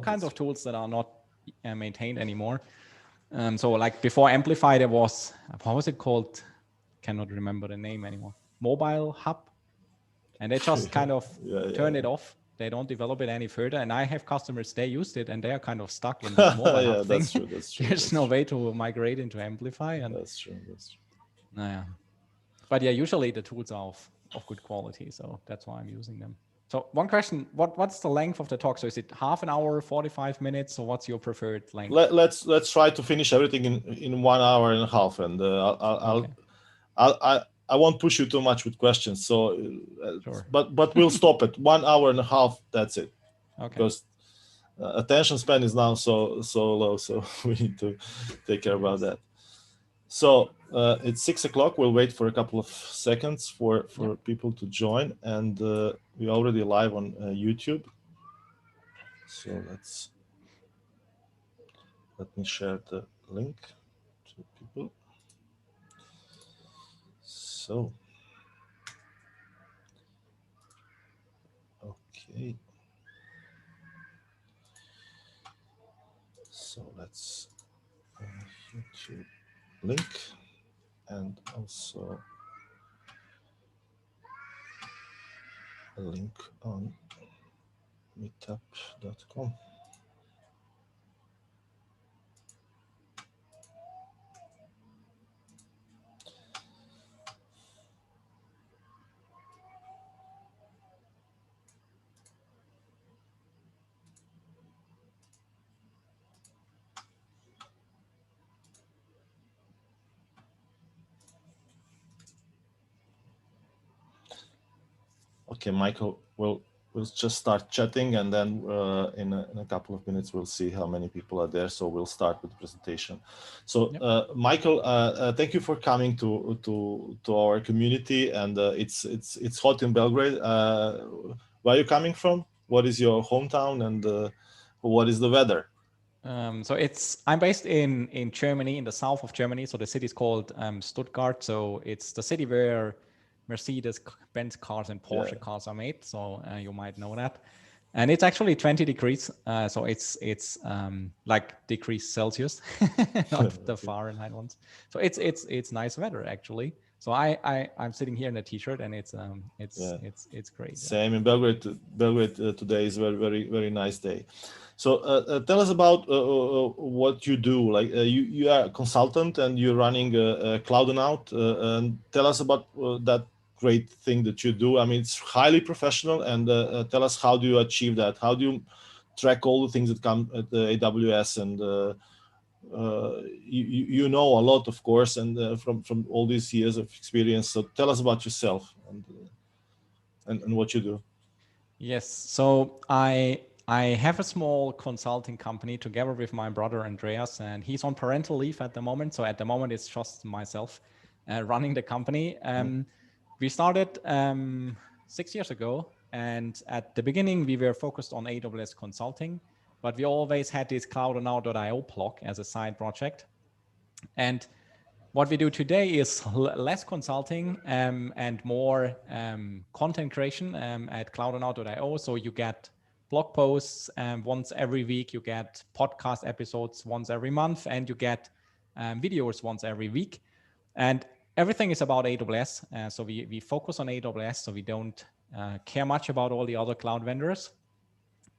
kinds of tools that are not maintained anymore. So like before Amplify, there was, what was it called? Cannot remember the name anymore. Mobile Hub. And they just kind of turn it off. They don't develop it any further. And I have customers, they used it and they are kind of stuck in this mobile hub thing. That's true. There's no way to migrate into Amplify. And that's true. But yeah, usually the tools are of good quality. So that's why I'm using them. So one question, what's the length of the talk? So is it half an hour, 45 minutes, or what's your preferred length? Let's try to finish everything in 1 hour and a half. And I won't push you too much with questions. So, sure. but we'll stop at 1 hour and a half. That's it. Okay. Because attention span is now so low. So we need to take care about that. So it's 6 o'clock. We'll wait for a couple of seconds for people to join, and we're already live on YouTube. So let me share the link to people. So, okay. So let's YouTube link, and also a link on meetup.com. Okay, Michael, we'll just start chatting, and then in a couple of minutes we'll see how many people are there. So we'll start with the presentation. So Michael, thank you for coming to our community, and it's hot in Belgrade. Where are you coming from? What is your hometown, and what is the weather? So I'm based in Germany, in the south of Germany. So the city is called Stuttgart. So it's the city where Mercedes-Benz cars and Porsche cars are made. So you might know that. And it's actually 20 degrees. So it's like degrees Celsius, not the Fahrenheit ones. So it's nice weather actually. So I'm sitting here in a t-shirt, and it's great. Same in Belgrade. Belgrade today is a very nice day. So tell us about what you do. Like you are a consultant, and you're running Cloudonaut. And tell us about that great thing that you do. I mean, it's highly professional. And tell us, how do you achieve that? How do you track all the things that come at the AWS? And you know a lot, of course, and from all these years of experience. So tell us about yourself and what you do. Yes. So I have a small consulting company together with my brother Andreas, and he's on parental leave at the moment. So at the moment, it's just myself running the company. We started 6 years ago, and at the beginning, we were focused on AWS consulting, but we always had this cloudonaut.io blog as a side project. And what we do today is less consulting and more content creation at cloudonaut.io. So you get blog posts once every week, you get podcast episodes once every month, and you get videos once every week. And everything is about AWS. So we focus on AWS, so we don't care much about all the other cloud vendors.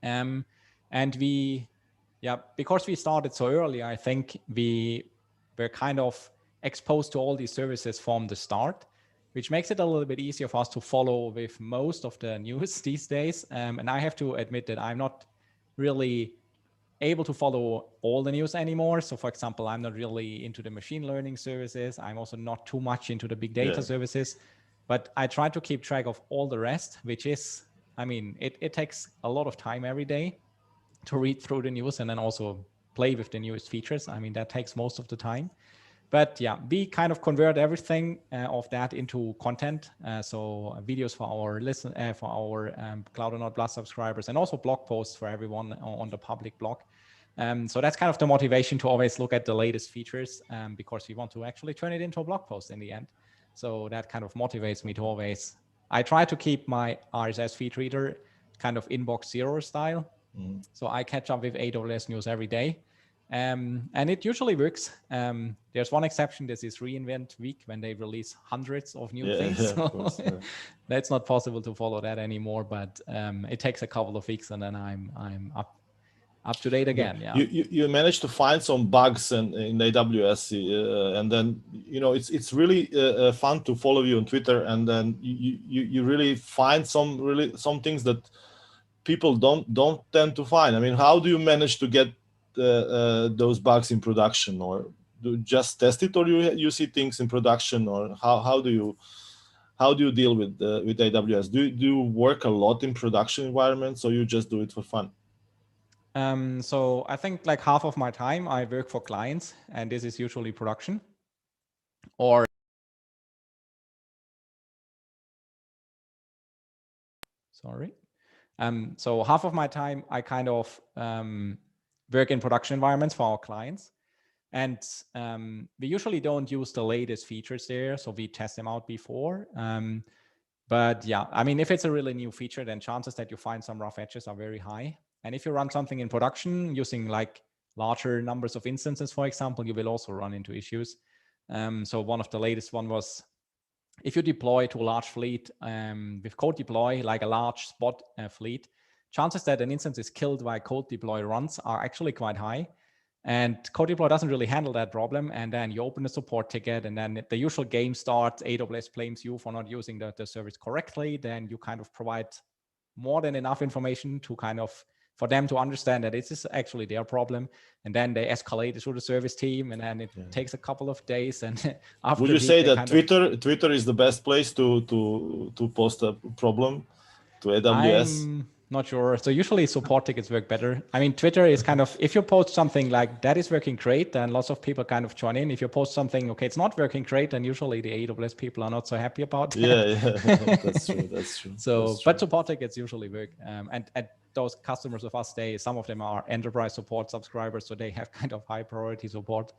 And because we started so early, I think we were kind of exposed to all these services from the start, which makes it a little bit easier for us to follow with most of the news these days. And I have to admit that I'm not really able to follow all the news anymore. So for example, I'm not really into the machine learning services. I'm also not too much into the big data services, but I try to keep track of all the rest, which is, I mean, it takes a lot of time every day to read through the news and then also play with the newest features. I mean, that takes most of the time. But yeah, we kind of convert everything of that into content. So videos for our Cloudonaut Plus subscribers, and also blog posts for everyone on the public blog. So that's kind of the motivation to always look at the latest features, because we want to actually turn it into a blog post in the end. So that kind of motivates me to always, I try to keep my RSS feed reader kind of inbox zero style. So I catch up with AWS news every day. And it usually works. There's one exception. This is reInvent week when they release hundreds of new things. Yeah, of course, yeah. That's not possible to follow that anymore. But it takes a couple of weeks, and then I'm up to date again. Okay. Yeah. You managed to find some bugs in AWS, and then it's really fun to follow you on Twitter, and then you really find some things that people don't tend to find. I mean, how do you manage to get those bugs in production, or do you just test it, or you see things in production, or how do you deal with AWS? Do you work a lot in production environments, or you just do it for fun? So I think like half of my time I work for clients, and this is usually production. Or sorry. So half of my time I kind of work in production environments for our clients. And we usually don't use the latest features there, so we test them out before. But yeah, I mean, if it's a really new feature, then chances that you find some rough edges are very high. And if you run something in production using like larger numbers of instances, for example, you will also run into issues. So one of the latest one was, if you deploy to a large fleet with code deploy, like a large spot fleet, chances that an instance is killed while code deploy runs are actually quite high. And code deploy doesn't really handle that problem. And then you open a support ticket, and then the usual game starts. AWS blames you for not using the service correctly. Then you kind of provide more than enough information to kind of for them to understand that this is actually their problem. And then they escalate it to the service team, and then it takes a couple of days. And after would you say that Twitter is the best place to post a problem to AWS? I'm not sure. So usually support tickets work better. I mean, Twitter is kind of, if you post something like that is working great, then lots of people kind of join in. If you post something, okay, it's not working great, then usually the AWS people are not so happy about that. Yeah, that's true. So, that's true. But support tickets usually work. And those customers of us, some of them are enterprise support subscribers, so they have kind of high priority support.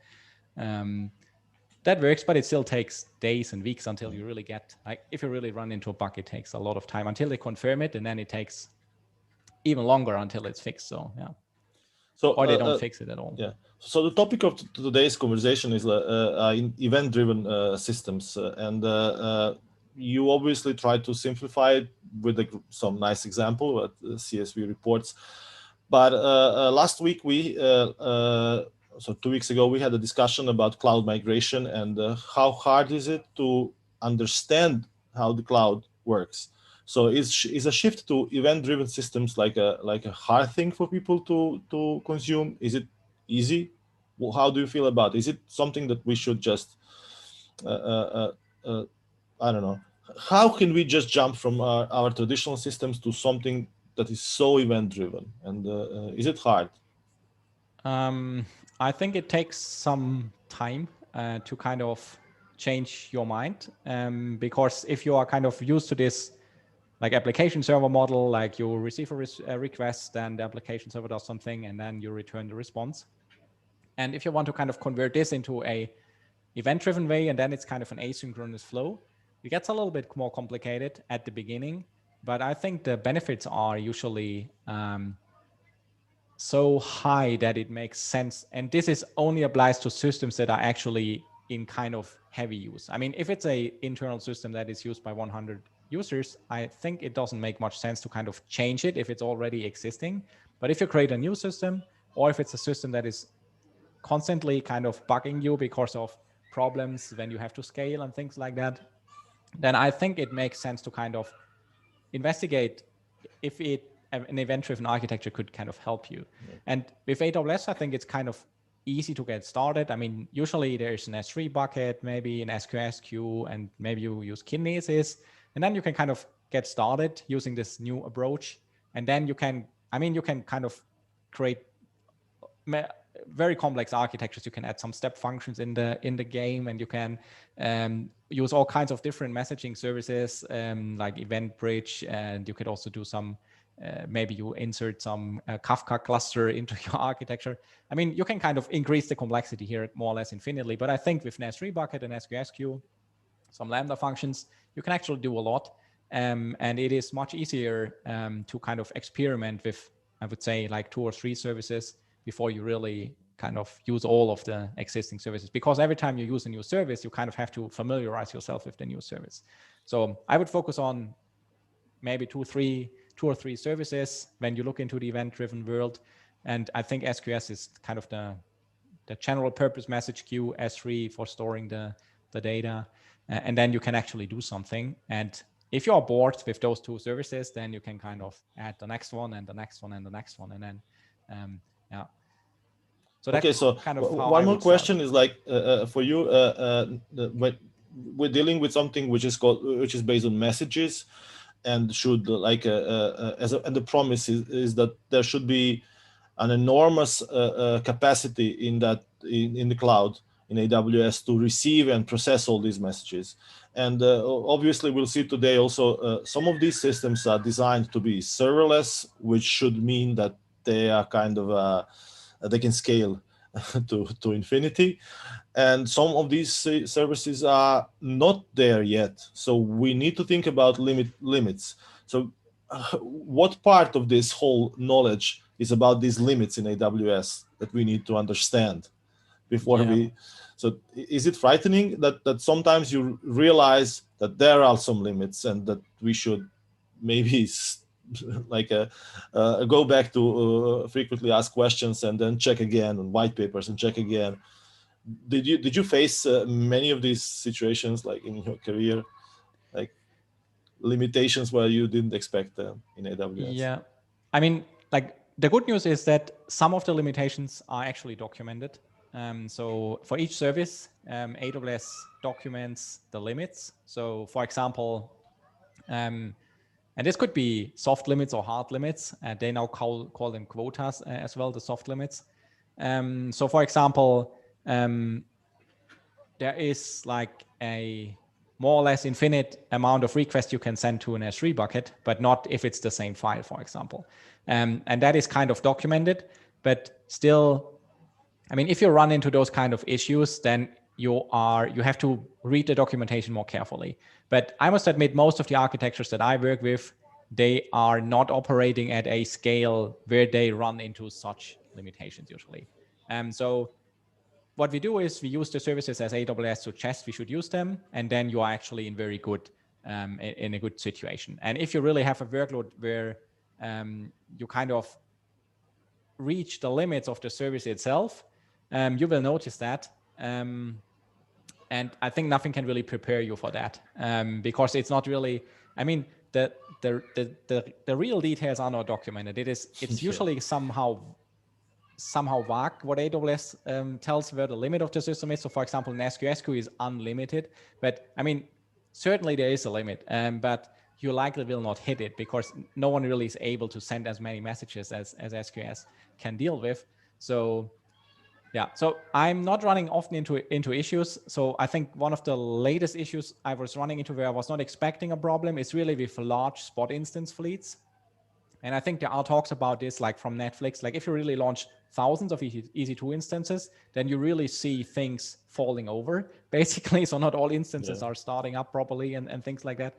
That works, but it still takes days and weeks until you really get, like, if you really run into a bug, it takes a lot of time until they confirm it, and then it takes even longer until it's fixed. So yeah. So or they don't fix it at all. Yeah. So the topic of today's conversation is event-driven systems, and you obviously try to simplify it with some nice example at CSV reports. But last week so 2 weeks ago, we had a discussion about cloud migration and how hard is it to understand how the cloud works. So is a shift to event-driven systems like a hard thing for people to consume? Is it easy? Well, how do you feel about it? Is it something that we should just I don't know? How can we just jump from our traditional systems to something that is so event-driven? And is it hard? I think it takes some time to kind of change your mind, because if you are kind of used to this like application server model, like you receive a request, then the application server does something, and then you return the response. And if you want to kind of convert this into a event-driven way, and then it's kind of an asynchronous flow, it gets a little bit more complicated at the beginning. But I think the benefits are usually so high that it makes sense. And this is only applies to systems that are actually in kind of heavy use. I mean, if it's a internal system that is used by 100 users, I think it doesn't make much sense to kind of change it if it's already existing. But if you create a new system, or if it's a system that is constantly kind of bugging you because of problems when you have to scale and things like that, then I think it makes sense to kind of investigate if an event-driven architecture could kind of help you. Yeah. And with AWS, I think it's kind of easy to get started. I mean, usually there's an S3 bucket, maybe an SQS queue, and maybe you use kinesis, and then you can kind of get started using this new approach. And then you can kind of create very complex architectures. You can add some step functions in the game, and you can use all kinds of different messaging services like Event Bridge, and you could also do some maybe you insert some Kafka cluster into your architecture. I mean, you can kind of increase the complexity here more or less infinitely. But I think with an S3 bucket and SQS queue, some Lambda functions, you can actually do a lot. And it is much easier to kind of experiment with I would say like 2 or 3 services before you really kind of use all of the existing services, because every time you use a new service, you kind of have to familiarize yourself with the new service. So I would focus on maybe 2 or 3 services when you look into the event-driven world. And I think SQS is kind of the general purpose message queue, S3 for storing the data, and then you can actually do something. And if you're bored with those 2 services, then you can kind of add the next one and the next one and the next one, and then yeah. So that's okay, so kind of how one I more would start. question is like for you, when we're dealing with something which is based on messages, and should like and the promise is that there should be an enormous capacity in the cloud in AWS to receive and process all these messages. And obviously we'll see today also some of these systems are designed to be serverless, which should mean that they are kind of they can scale to infinity. And some of these services are not there yet. So we need to think about limits. So what part of this whole knowledge is about these limits in AWS that we need to understand before we... So is it frightening that sometimes you realize that there are some limits and that we should maybe like go back to frequently asked questions and then check again on white papers and check again? Did you face many of these situations like in your career, like limitations where you didn't expect them in AWS? Yeah, I mean, like the good news is that some of the limitations are actually documented. So for each service, AWS documents the limits. So for example, and this could be soft limits or hard limits. They now call them quotas as well, the soft limits. So for example, there is like a more or less infinite amount of requests you can send to an S3 bucket, but not if it's the same file, for example. And that is kind of documented, but still, I mean, if you run into those kind of issues, then you have to read the documentation more carefully. But I must admit, most of the architectures that I work with, they are not operating at a scale where they run into such limitations usually. So what we do is we use the services as AWS suggests we should use them, and then you are actually in very good, in a good situation. And if you really have a workload where you kind of reach the limits of the service itself, you will notice that. And I think nothing can really prepare you for that, because it's not really, I mean, the real details are not documented. It's usually somehow vague what AWS tells where the limit of the system is. So for example, an SQS queue is unlimited, but I mean, certainly there is a limit, but you likely will not hit it because no one really is able to send as many messages as SQS can deal with. So yeah, so I'm not running often into issues. So I think one of the latest issues I was running into where I was not expecting a problem is really with large spot instance fleets. And I think there are talks about this, like from Netflix, like if you really launch thousands of EC2 instances, then you really see things falling over, basically. So not all instances are starting up properly and things like that.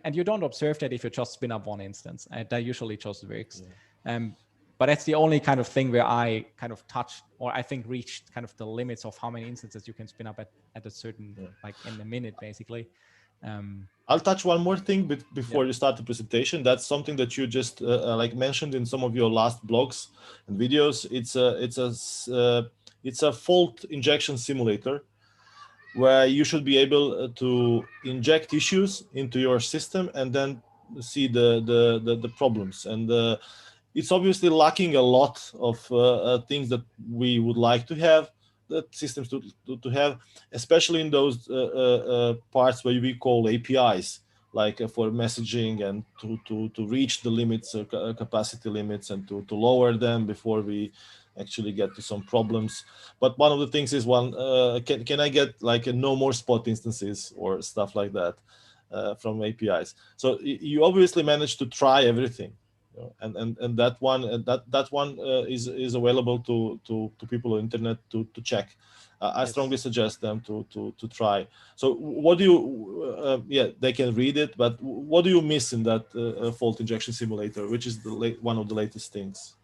And you don't observe that if you just spin up one instance. That usually just works. But that's the only kind of thing where I kind of touched, or I think reached kind of the limits of how many instances you can spin up at a certain, like in a minute, basically. I'll touch one more thing before you start the presentation. That's something that you just like mentioned in some of your last blogs and videos. It's a fault injection simulator where you should be able to inject issues into your system and then see the problems. And it's obviously lacking a lot of things that we would like to have, the systems to have, especially in those parts where we call APIs, like for messaging and to reach the limits, capacity limits, and to lower them before we actually get to some problems. But one of the things is can I get like no more spot instances or stuff like that from APIs? So you obviously managed to try everything. And that one is available to people on the internet to check. I strongly suggest them to try. So what do you? They can read it, but what do you miss in that fault injection simulator, which is one of the latest things?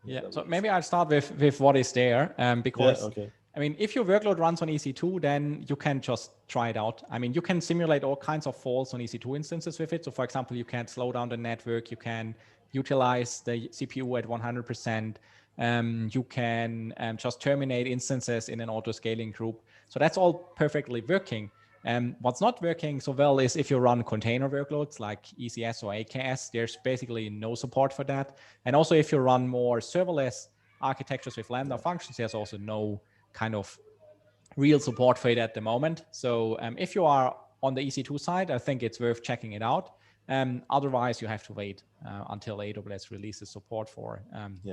Yeah, That so works. maybe I'll start with what is there, because Okay. I mean, if your workload runs on EC2, then you can just try it out. I mean, you can simulate all kinds of faults on EC2 instances with it. So for example, you can slow down the network, you can utilize the CPU at 100%, you can just terminate instances in an auto-scaling group. So that's all perfectly working. What's not working so well is if you run container workloads like ECS or AKS, there's basically no support for that. And also if you run more serverless architectures with Lambda functions, there's also no kind of real support for it at the moment. So if you are on the EC2 side, I think it's worth checking it out. Otherwise, you have to wait until AWS releases support for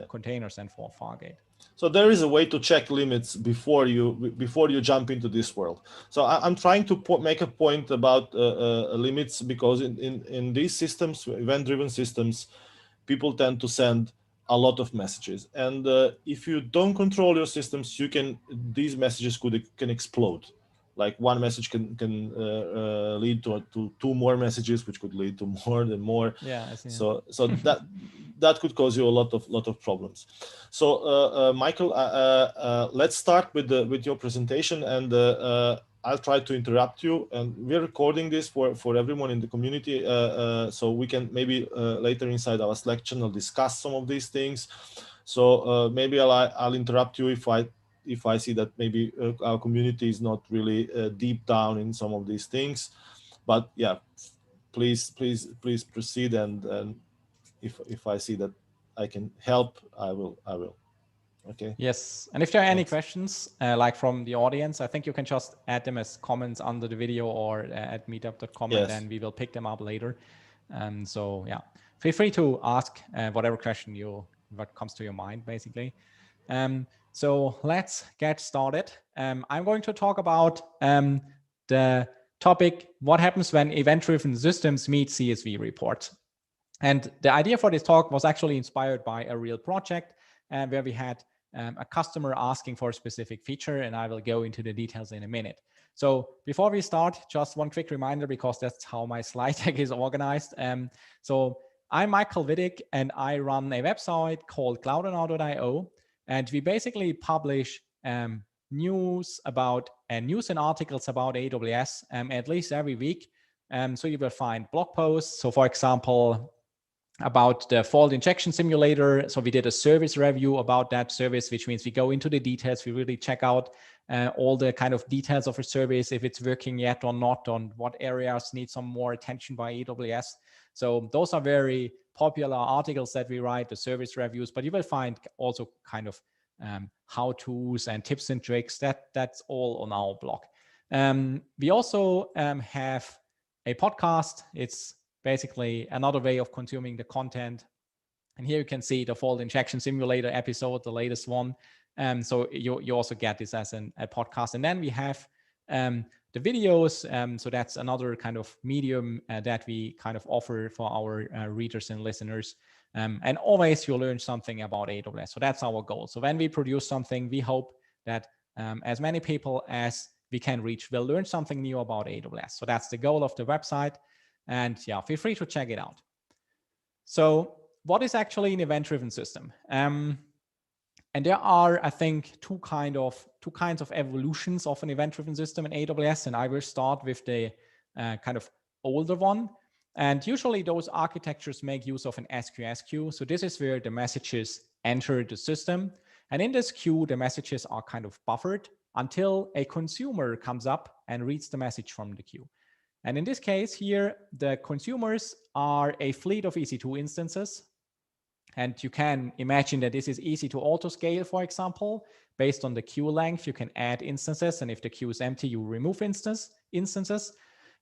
containers and for Fargate. So there is a way to check limits before you jump into this world. So I'm trying to make a point about limits, because in these systems, event-driven systems, people tend to send a lot of messages, and if you don't control your systems, these messages can explode. Like one message can lead to two more messages, which could lead to more and more. Yeah, I see. So that could cause you a lot of problems. So Michael, let's start with your presentation, and I'll try to interrupt you. And we're recording this for everyone in the community, so we can maybe later inside our Slack channel discuss some of these things. So maybe I'll interrupt you if I see that maybe our community is not really deep down in some of these things. But yeah, please proceed, and if I see that I can help, I will. Okay. Yes, and if there are any Thanks. questions, like from the audience, I think you can just add them as comments under the video or at meetup.com, Yes. and then we will pick them up later. So yeah, feel free to ask whatever question what comes to your mind, basically. So let's get started. I'm going to talk about the topic, what happens when event-driven systems meet CSV reports. And the idea for this talk was actually inspired by a real project where we had a customer asking for a specific feature, and I will go into the details in a minute. So before we start, just one quick reminder, because that's how my slide deck is organized. So I'm Michael Wittig, and I run a website called cloudonow.io, and we basically publish news and articles about AWS at least every week. So you will find blog posts. So for example, about the fault injection simulator. So we did a service review about that service, which means we go into the details. We really check out all the kind of details of a service, if it's working yet or not, on what areas need some more attention by AWS. So those are very popular articles that we write, the service reviews, but you will find also kind of how-tos and tips and tricks. That's all on our blog. We also have a podcast. It's basically another way of consuming the content. And here you can see the fault injection simulator episode, the latest one. So you also get this as a podcast. And then we have the videos. So that's another kind of medium that we kind of offer for our readers and listeners. And always you learn something about AWS. So that's our goal. So when we produce something, we hope that as many people as we can reach will learn something new about AWS. So that's the goal of the website. And yeah, feel free to check it out. So what is actually an event-driven system? And there are, I think, two kinds of evolutions of an event-driven system in AWS. And I will start with the kind of older one. And usually those architectures make use of an SQS queue. So this is where the messages enter the system. And in this queue, the messages are kind of buffered until a consumer comes up and reads the message from the queue. And in this case here, the consumers are a fleet of EC2 instances. And you can imagine that this is easy to auto-scale, for example. Based on the queue length, you can add instances. And if the queue is empty, you remove instances.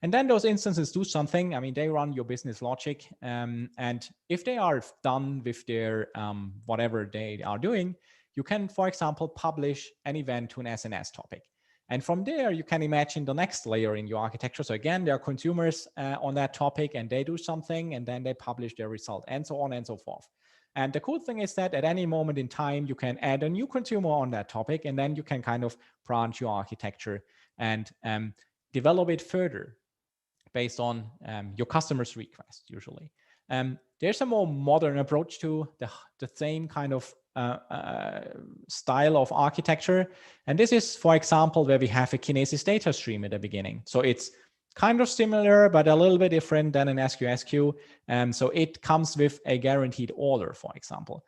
And then those instances do something. I mean, they run your business logic. And if they are done with their whatever they are doing, you can, for example, publish an event to an SNS topic. And from there, you can imagine the next layer in your architecture. So again, there are consumers on that topic, and they do something, and then they publish their result, and so on and so forth. And the cool thing is that at any moment in time, you can add a new consumer on that topic, and then you can kind of branch your architecture and develop it further based on your customer's request, usually. There's a more modern approach to the same kind of style of architecture. And this is, for example, where we have a kinesis data stream at the beginning. So it's kind of similar, but a little bit different than an SQSQ. So it comes with a guaranteed order, for example.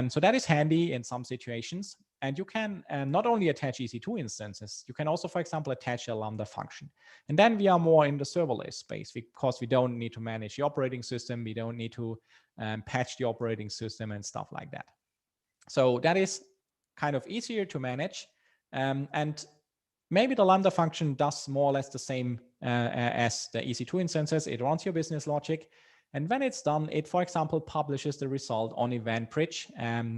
So that is handy in some situations. And you can not only attach EC2 instances, you can also, for example, attach a Lambda function. And then we are more in the serverless space because we don't need to manage the operating system. We don't need to patch the operating system and stuff like that. So that is kind of easier to manage. And maybe the Lambda function does more or less the same as the EC2 instances. It runs your business logic. And when it's done, it, for example, publishes the result on Eventbridge,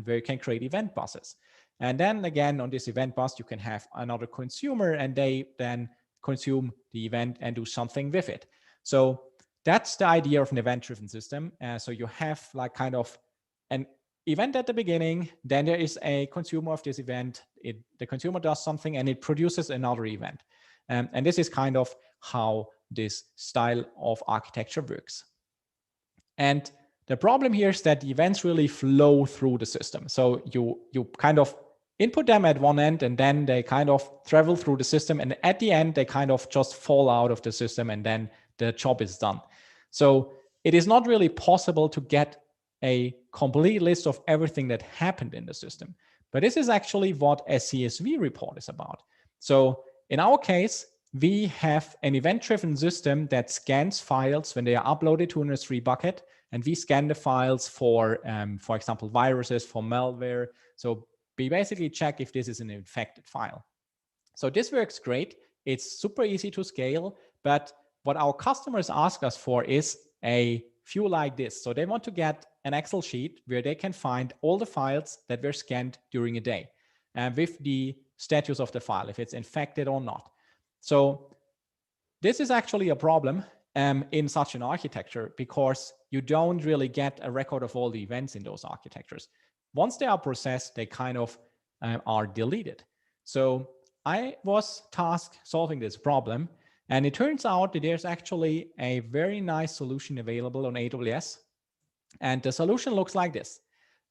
where you can create event buses. And then again, on this event bus, you can have another consumer and they then consume the event and do something with it. So that's the idea of an event-driven system. So you have like kind of an event at the beginning, then there is a consumer of this event. The consumer does something and it produces another event. And this is kind of how this style of architecture works. And the problem here is that the events really flow through the system. So you kind of input them at one end and then they kind of travel through the system. And at the end, they kind of just fall out of the system and then the job is done. So it is not really possible to get a complete list of everything that happened in the system. But this is actually what a CSV report is about. So in our case, we have an event-driven system that scans files when they are uploaded to an S3 bucket, and we scan the files for example, viruses, for malware. So we basically check if this is an infected file. So this works great. It's super easy to scale, but what our customers ask us for is a view like this. So they want to get an Excel sheet where they can find all the files that were scanned during a day with the status of the file, if it's infected or not. So this is actually a problem in such an architecture because you don't really get a record of all the events in those architectures. Once they are processed, they kind of are deleted. So I was tasked solving this problem, and it turns out that there's actually a very nice solution available on AWS. And the solution looks like this.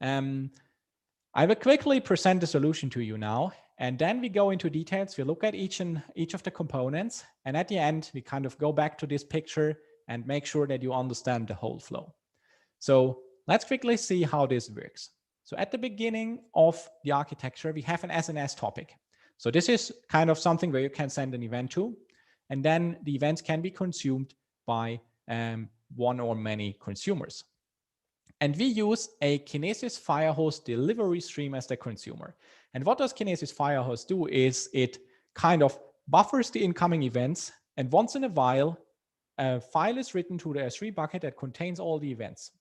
I will quickly present the solution to you now, and then we go into details. We look at each of the components, and at the end, we kind of go back to this picture and make sure that you understand the whole flow. So let's quickly see how this works. So at the beginning of the architecture, we have an SNS topic. So this is kind of something where you can send an event to, and then the events can be consumed by one or many consumers. And we use a Kinesis Firehose delivery stream as the consumer. And what does Kinesis Firehose do is it kind of buffers the incoming events. And once in a while, a file is written to the S3 bucket that contains all the events.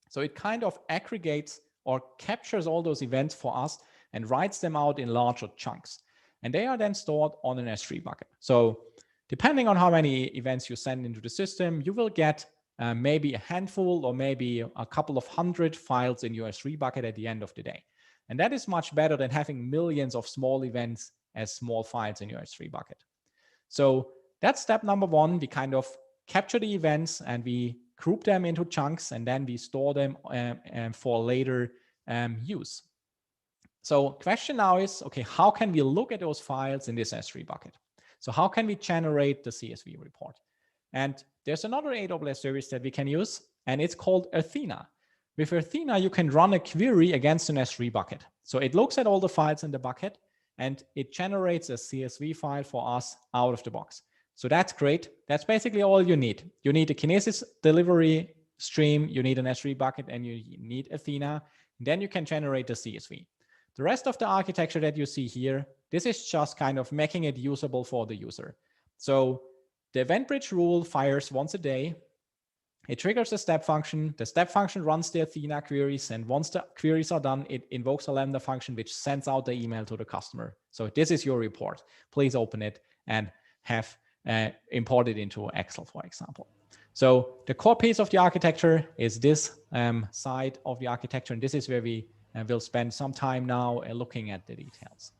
So it kind of aggregates or captures all those events for us and writes them out in larger chunks. And they are then stored on an S3 bucket. So depending on how many events you send into the system, you will get maybe a handful or maybe a couple of hundred files in your S3 bucket at the end of the day. And that is much better than having millions of small events as small files in your S3 bucket. So that's step number one. We kind of capture the events and we group them into chunks, and then we store them for later use. So question now is, okay, how can we look at those files in this S3 bucket? So how can we generate the CSV report? And there's another AWS service that we can use, and it's called Athena. With Athena, you can run a query against an S3 bucket. So it looks at all the files in the bucket, and it generates a CSV file for us out of the box. So that's great. That's basically all you need. You need a Kinesis delivery stream, you need an S3 bucket, and you need Athena. Then you can generate the CSV. The rest of the architecture that you see here, this is just kind of making it usable for the user. So the Eventbridge rule fires once a day. It triggers a step function. The step function runs the Athena queries. And once the queries are done, it invokes a Lambda function, which sends out the email to the customer. So this is your report. Please open it and have import it into Excel, for example. So the core piece of the architecture is this side of the architecture. And this is where we will spend some time now looking at the details.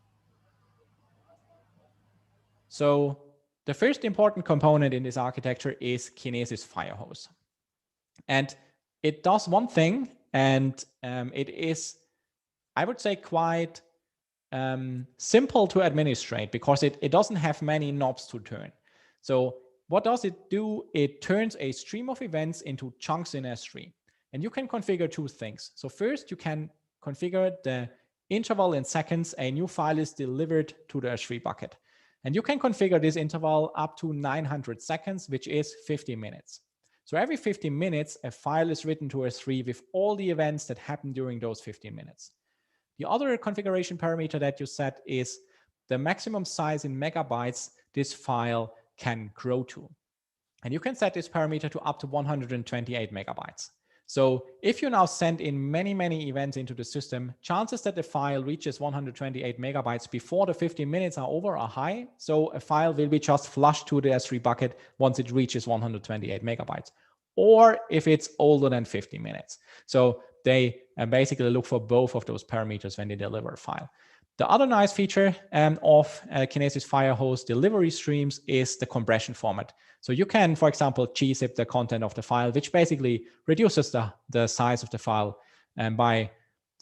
So the first important component in this architecture is Kinesis Firehose. And it does one thing, and it is I would say, quite simple to administrate because it doesn't have many knobs to turn. So what does it do? It turns a stream of events into chunks in S3. And you can configure two things. So first, you can configure the interval in seconds a new file is delivered to the S3 bucket. And you can configure this interval up to 900 seconds, which is 50 minutes. So every 15 minutes, a file is written to S3 with all the events that happen during those 15 minutes. The other configuration parameter that you set is the maximum size in megabytes this file can grow to. And you can set this parameter to up to 128 megabytes. So if you now send in many, many events into the system, chances that the file reaches 128 megabytes before the 15 minutes are over are high. So a file will be just flushed to the S3 bucket once it reaches 128 megabytes, or if it's older than 50 minutes. So they basically look for both of those parameters when they deliver a file. The other nice feature of Kinesis Firehose delivery streams is the compression format. So you can, for example, gzip the content of the file, which basically reduces the size of the file by,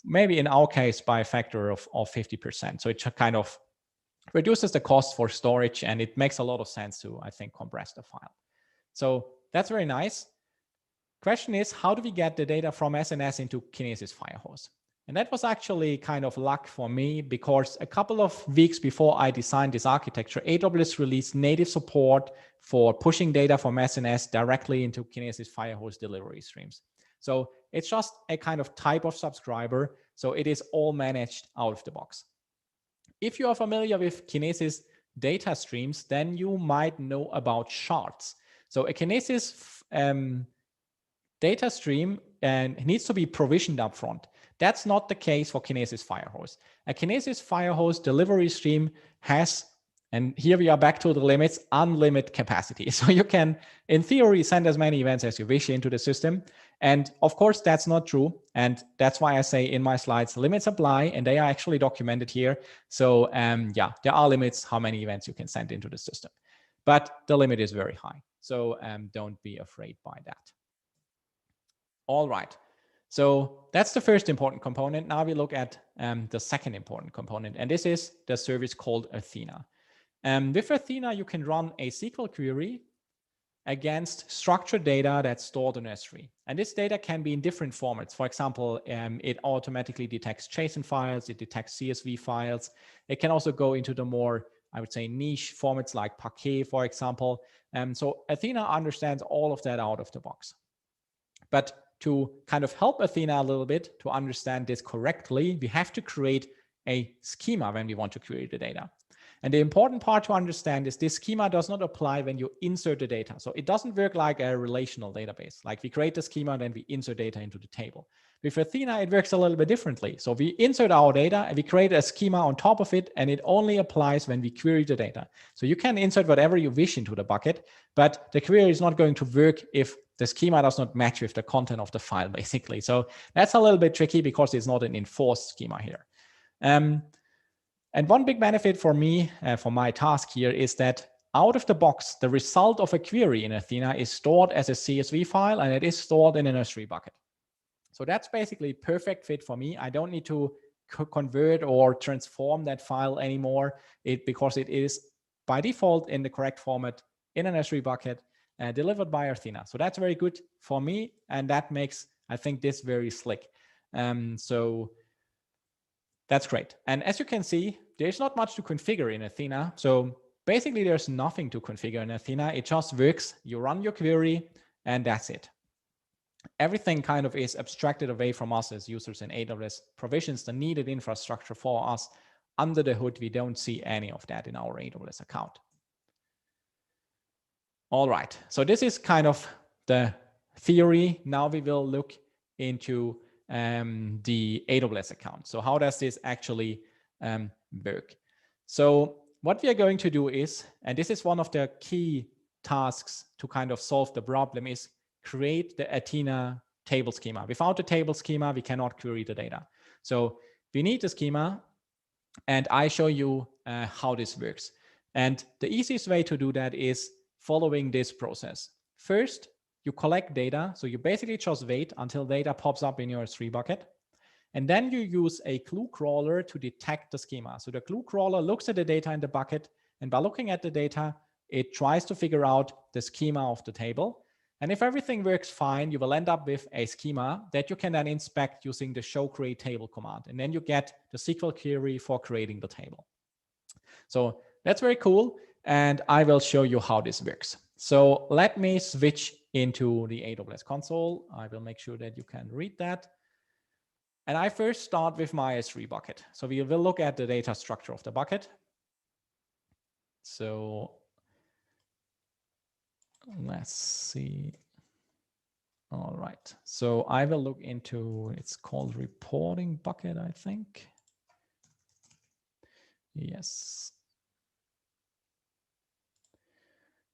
maybe in our case, by a factor of 50%. So it kind of reduces the cost for storage, and it makes a lot of sense to, I think, compress the file. So that's very nice. Question is, how do we get the data from SNS into Kinesis Firehose? And that was actually kind of luck for me, because a couple of weeks before I designed this architecture, AWS released native support for pushing data from SNS directly into Kinesis Firehose delivery streams. So it's just a kind of type of subscriber. So it is all managed out of the box. If you are familiar with Kinesis data streams, then you might know about shards. So a Kinesis data stream needs to be provisioned up front. That's not the case for Kinesis Firehose. A Kinesis Firehose delivery stream has, and here we are back to the limits, unlimited capacity. So you can, in theory, send as many events as you wish into the system. And of course, that's not true. And that's why I say in my slides, limits apply, and they are actually documented here. So yeah, there are limits how many events you can send into the system. But the limit is very high. So don't be afraid by that. All right. So that's the first important component. Now we look at the second important component, and this is the service called Athena. With Athena, you can run a SQL query against structured data that's stored in S3. And this data can be in different formats. For example, it automatically detects JSON files, it detects CSV files. It can also go into the more, I would say, niche formats like Parquet, for example. So Athena understands all of that out of the box. But to kind of help Athena a little bit to understand this correctly, we have to create a schema when we want to query the data. And the important part to understand is this schema does not apply when you insert the data. So it doesn't work like a relational database. Like we create the schema, then we insert data into the table. With Athena, it works a little bit differently. So we insert our data and we create a schema on top of it, and it only applies when we query the data. So you can insert whatever you wish into the bucket, but the query is not going to work if the schema does not match with the content of the file, basically. So that's a little bit tricky because it's not an enforced schema here. And one big benefit for me, for my task here, is that out of the box, the result of a query in Athena is stored as a CSV file, and it is stored in an S3 bucket. So that's basically a perfect fit for me. I don't need to convert or transform that file anymore because it is by default in the correct format in an S3 bucket delivered by Athena. So that's very good for me, and that makes, I think, this very slick. So that's great. And as you can see, there's not much to configure in Athena. So basically, there's nothing to configure in Athena. It just works. You run your query, and that's it. Everything kind of is abstracted away from us as users in AWS, provisions the needed infrastructure for us. Under the hood, we don't see any of that in our AWS account. All right, so this is kind of the theory. Now we will look into the AWS account. So how does this actually work? So what we are going to do is, and this is one of the key tasks to kind of solve the problem, is create the Athena table schema. Without the table schema, we cannot query the data. So we need the schema, and I show you how this works. And the easiest way to do that is following this process. First, you collect data. So you basically just wait until data pops up in your S3 bucket. And then you use a clue crawler to detect the schema. So the clue crawler looks at the data in the bucket, and by looking at the data, it tries to figure out the schema of the table. And if everything works fine, you will end up with a schema that you can then inspect using the show create table command. And then you get the SQL query for creating the table. So that's very cool. And I will show you how this works. So let me switch into the AWS console. I will make sure that you can read that. And I first start with my S3 bucket. So we will look at the data structure of the bucket. So let's see. All right. So I will look into, it's called reporting bucket, I think. Yes.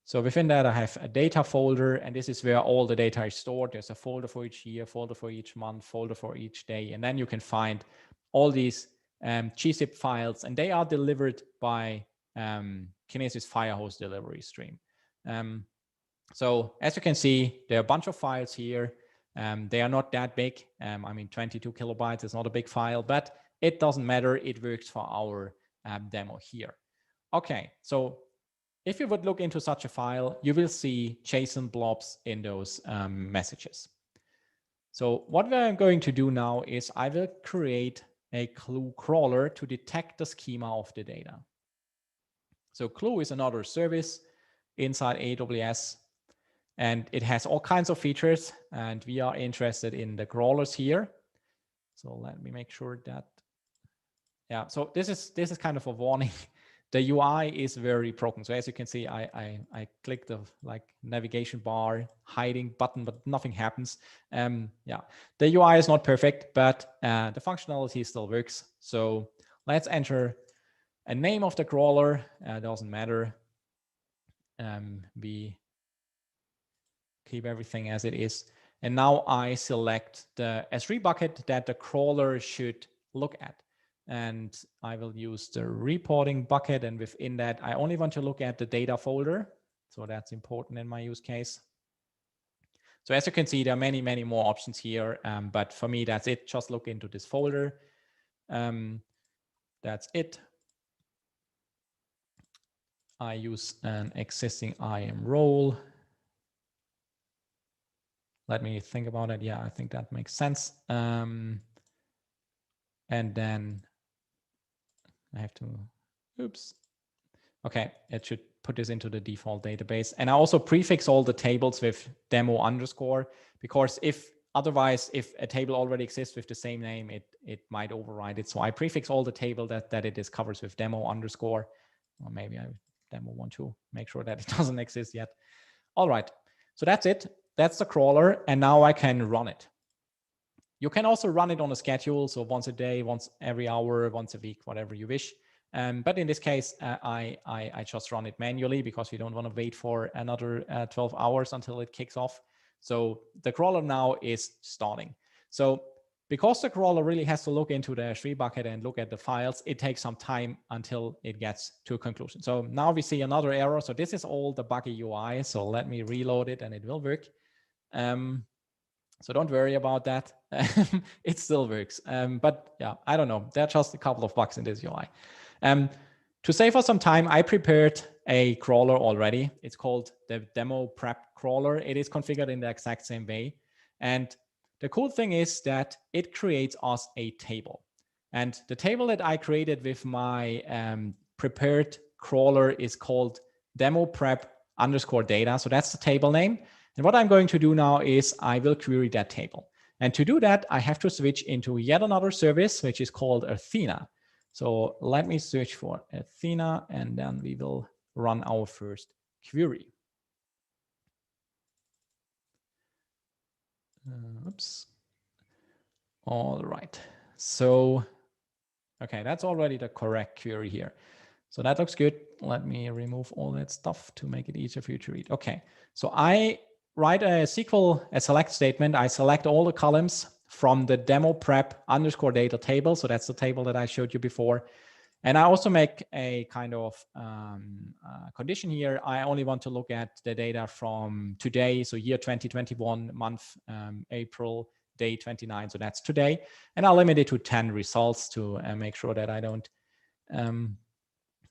So within that, I have a data folder, and this is where all the data is stored. There's a folder for each year, folder for each month, folder for each day. And then you can find all these gzip files, and they are delivered by Kinesis Firehose delivery stream. So as you can see, there are a bunch of files here. They are not that big. I mean, 22 kilobytes is not a big file, but it doesn't matter. It works for our demo here. Okay, so if you would look into such a file, you will see JSON blobs in those messages. So what we're going to do now is I will create a clue crawler to detect the schema of the data. So Clue is another service inside AWS, and it has all kinds of features, and we are interested in the crawlers here. So let me make sure that, yeah, so this is kind of a warning. The UI is very broken. So as you can see, I click the like navigation bar hiding button, but nothing happens. Yeah, the UI is not perfect, but the functionality still works. So let's enter a name of the crawler. Doesn't matter. We keep everything as it is. And now I select the S3 bucket that the crawler should look at. And I will use the reporting bucket. And within that, I only want to look at the data folder. So that's important in my use case. So as you can see, there are many, many more options here. But for me, that's it. Just look into this folder. That's it. I use an existing IAM role. Let me think about it. Yeah, I think that makes sense. And then I have to, oops. Okay, it should put this into the default database. And I also prefix all the tables with demo underscore, because if otherwise, if a table already exists with the same name, it might override it. So I prefix all the table that it is covers with demo underscore, or maybe I demo want to make sure that it doesn't exist yet. All right, so that's it. That's the crawler, and now I can run it. You can also run it on a schedule, so once a day, once every hour, once a week, whatever you wish. But in this case, I just run it manually because we don't want to wait for another 12 hours until it kicks off. So the crawler now is starting. So because the crawler really has to look into the S3 bucket and look at the files, it takes some time until it gets to a conclusion. So now we see another error. So this is all the buggy UI. So let me reload it and it will work. So don't worry about that. It still works. But yeah, I don't know. There are just a couple of bugs in this UI. To save us some time, I prepared a crawler already. It's called the demo prep crawler. It is configured in the exact same way. And the cool thing is that it creates us a table. And the table that I created with my prepared crawler is called demo prep underscore data. So that's the table name. And what I'm going to do now is I will query that table. And to do that, I have to switch into yet another service, which is called Athena. So let me search for Athena, and then we will run our first query. Oops. All right. So, okay, that's already the correct query here. So that looks good. Let me remove all that stuff to make it easier for you to read. Okay, so I write a SQL, a select statement. I select all the columns from the demo prep underscore data table. So that's the table that I showed you before. And I also make a kind of condition here. I only want to look at the data from today. So year 2021, month April, day 29. So that's today. And I'll limit it to 10 results to make sure that I don't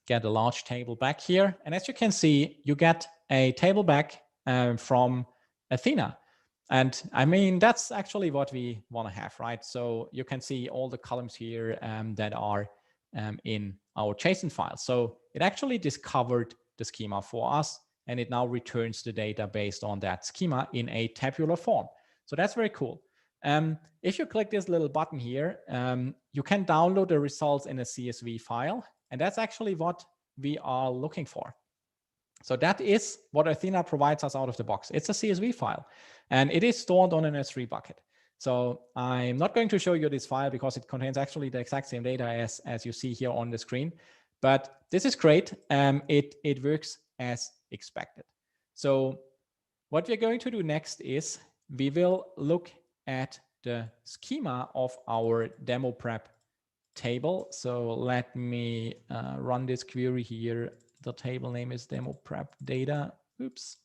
get a large table back here. And as you can see, you get a table back from Athena. And I mean, that's actually what we want to have, right? So you can see all the columns here that are in our JSON file. So it actually discovered the schema for us, and it now returns the data based on that schema in a tabular form. So that's very cool. If you click this little button here, you can download the results in a CSV file, and that's actually what we are looking for. So that is what Athena provides us out of the box. It's a CSV file, and it is stored on an S3 bucket. So I'm not going to show you this file because it contains actually the exact same data as you see here on the screen. But this is great. It works as expected. So what we're going to do next is we will look at the schema of our demo prep table. So let me run this query here. The table name is demo prep data. Oops.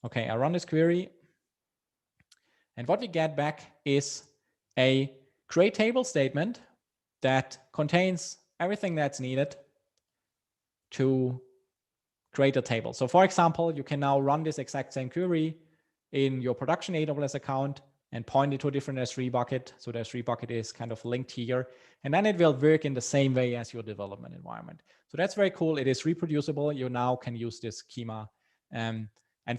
Okay, I run this query. And what we get back is a create table statement that contains everything that's needed to create a table. So for example, you can now run this exact same query in your production AWS account and point it to a different S3 bucket. So the S3 bucket is kind of linked here, and then it will work in the same way as your development environment. So that's very cool. It is reproducible. You now can use this schema. And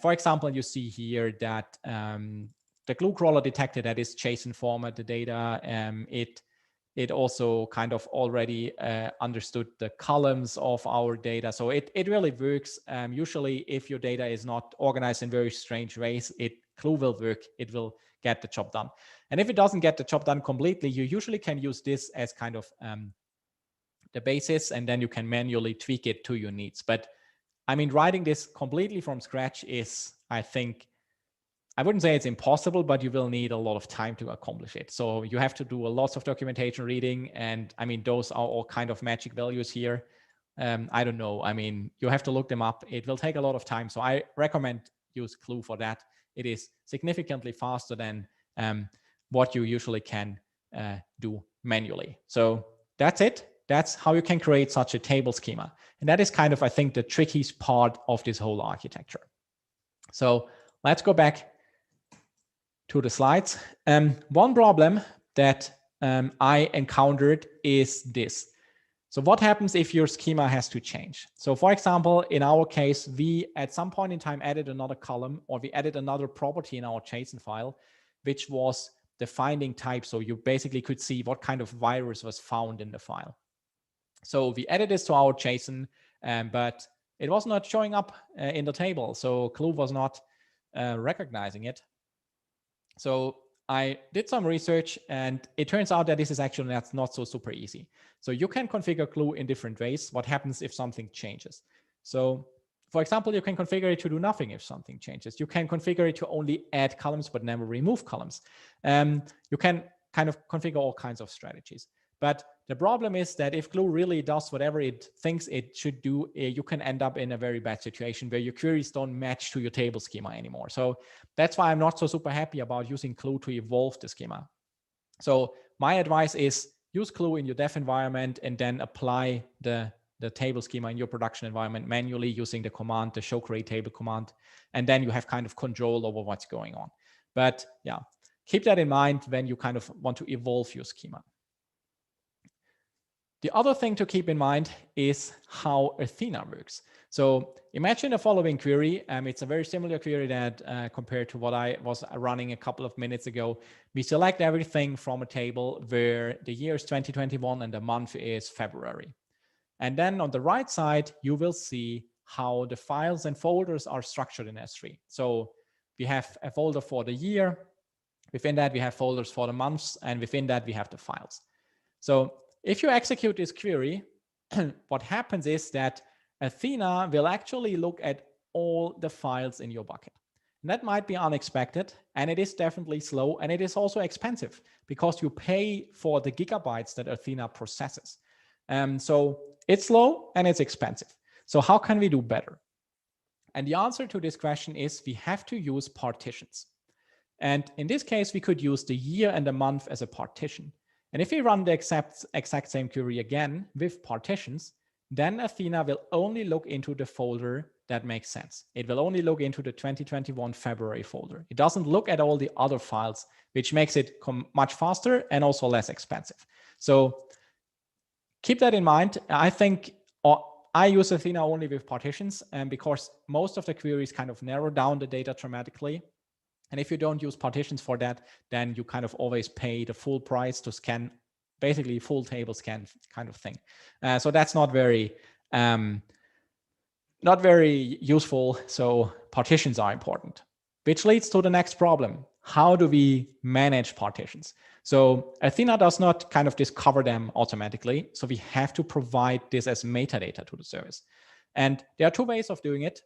for example, you see here that the glue crawler detected that is JSON format, the data. It also kind of already understood the columns of our data. So it really works. Usually if your data is not organized in very strange ways, glue will work. It will get the job done. And if it doesn't get the job done completely, you usually can use this as kind of the basis, and then you can manually tweak it to your needs. But I mean, writing this completely from scratch is, I think, I wouldn't say it's impossible, but you will need a lot of time to accomplish it. So you have to do a lot of documentation reading. And I mean, those are all kind of magic values here. I don't know. I mean, you have to look them up. It will take a lot of time. So I recommend use Glue for that. It is significantly faster than what you usually can do manually. So that's it. That's how you can create such a table schema. And that is kind of, I think, the trickiest part of this whole architecture. So let's go back to the slides. One problem that I encountered is this. So what happens if your schema has to change? So for example, in our case, we at some point in time added another column, or we added another property in our JSON file, which was the finding type. So you basically could see what kind of virus was found in the file. So we added this to our JSON, but it was not showing up in the table. So Glue was not recognizing it. So I did some research, and it turns out that this is actually not so super easy. So you can configure Glue in different ways. What happens if something changes? So for example, you can configure it to do nothing if something changes. You can configure it to only add columns, but never remove columns. You can kind of configure all kinds of strategies. But the problem is that if Glue really does whatever it thinks it should do, you can end up in a very bad situation where your queries don't match to your table schema anymore. So that's why I'm not so super happy about using Glue to evolve the schema. So my advice is use Glue in your dev environment and then apply the table schema in your production environment manually using the command, the show create table command. And then you have kind of control over what's going on. But yeah, keep that in mind when you kind of want to evolve your schema. The other thing to keep in mind is how Athena works. So imagine the following query. It's a very similar query that compared to what I was running a couple of minutes ago. We select everything from a table where the year is 2021 and the month is February. And then on the right side, you will see how the files and folders are structured in S3. So we have a folder for the year. Within that, we have folders for the months. And within that, we have the files. So if you execute this query, what happens is that Athena will actually look at all the files in your bucket. And that might be unexpected, and it is definitely slow, and it is also expensive because you pay for the gigabytes that Athena processes. So it's slow and it's expensive. So how can we do better? And the answer to this question is we have to use partitions. And in this case, we could use the year and the month as a partition. And if we run the exact same query again with partitions, then Athena will only look into the folder that makes sense. It will only look into the 2021 February folder. It doesn't look at all the other files, which makes it much faster and also less expensive. So keep that in mind. I think I use Athena only with partitions, and because most of the queries kind of narrow down the data dramatically. And if you don't use partitions for that, then you kind of always pay the full price to scan, basically full table scan kind of thing. So that's not very useful. So partitions are important, which leads to the next problem. How do we manage partitions? So Athena does not kind of discover them automatically. So we have to provide this as metadata to the service. And there are two ways of doing it.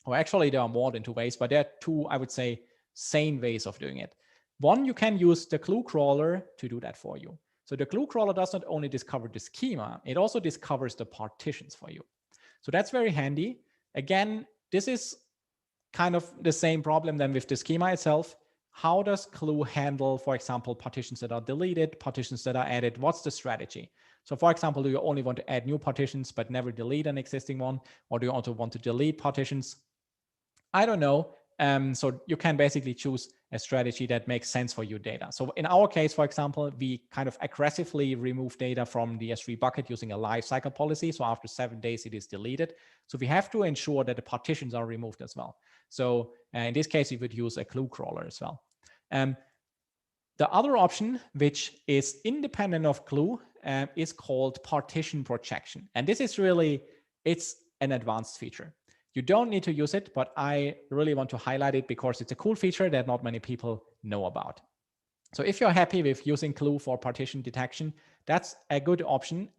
Or actually, there are more than two ways, but there are two, I would say, sane ways of doing it. One, you can use the clue crawler to do that for you. So the clue crawler does not only discover the schema, it also discovers the partitions for you. So that's very handy. Again, this is kind of the same problem than with the schema itself. How does clue handle, for example, partitions that are deleted, partitions that are added? What's the strategy? So for example, do you only want to add new partitions but never delete an existing one? Or do you also want to delete partitions? I don't know. So you can basically choose a strategy that makes sense for your data. So in our case, for example, we kind of aggressively remove data from the S3 bucket using a life cycle policy. So after 7 days, it is deleted. So we have to ensure that the partitions are removed as well. So in this case, we would use a clue crawler as well. The other option, which is independent of clue, is called partition projection. And this is really, it's an advanced feature. You don't need to use it, but I really want to highlight it because it's a cool feature that not many people know about. So if you're happy with using clue for partition detection, that's a good option.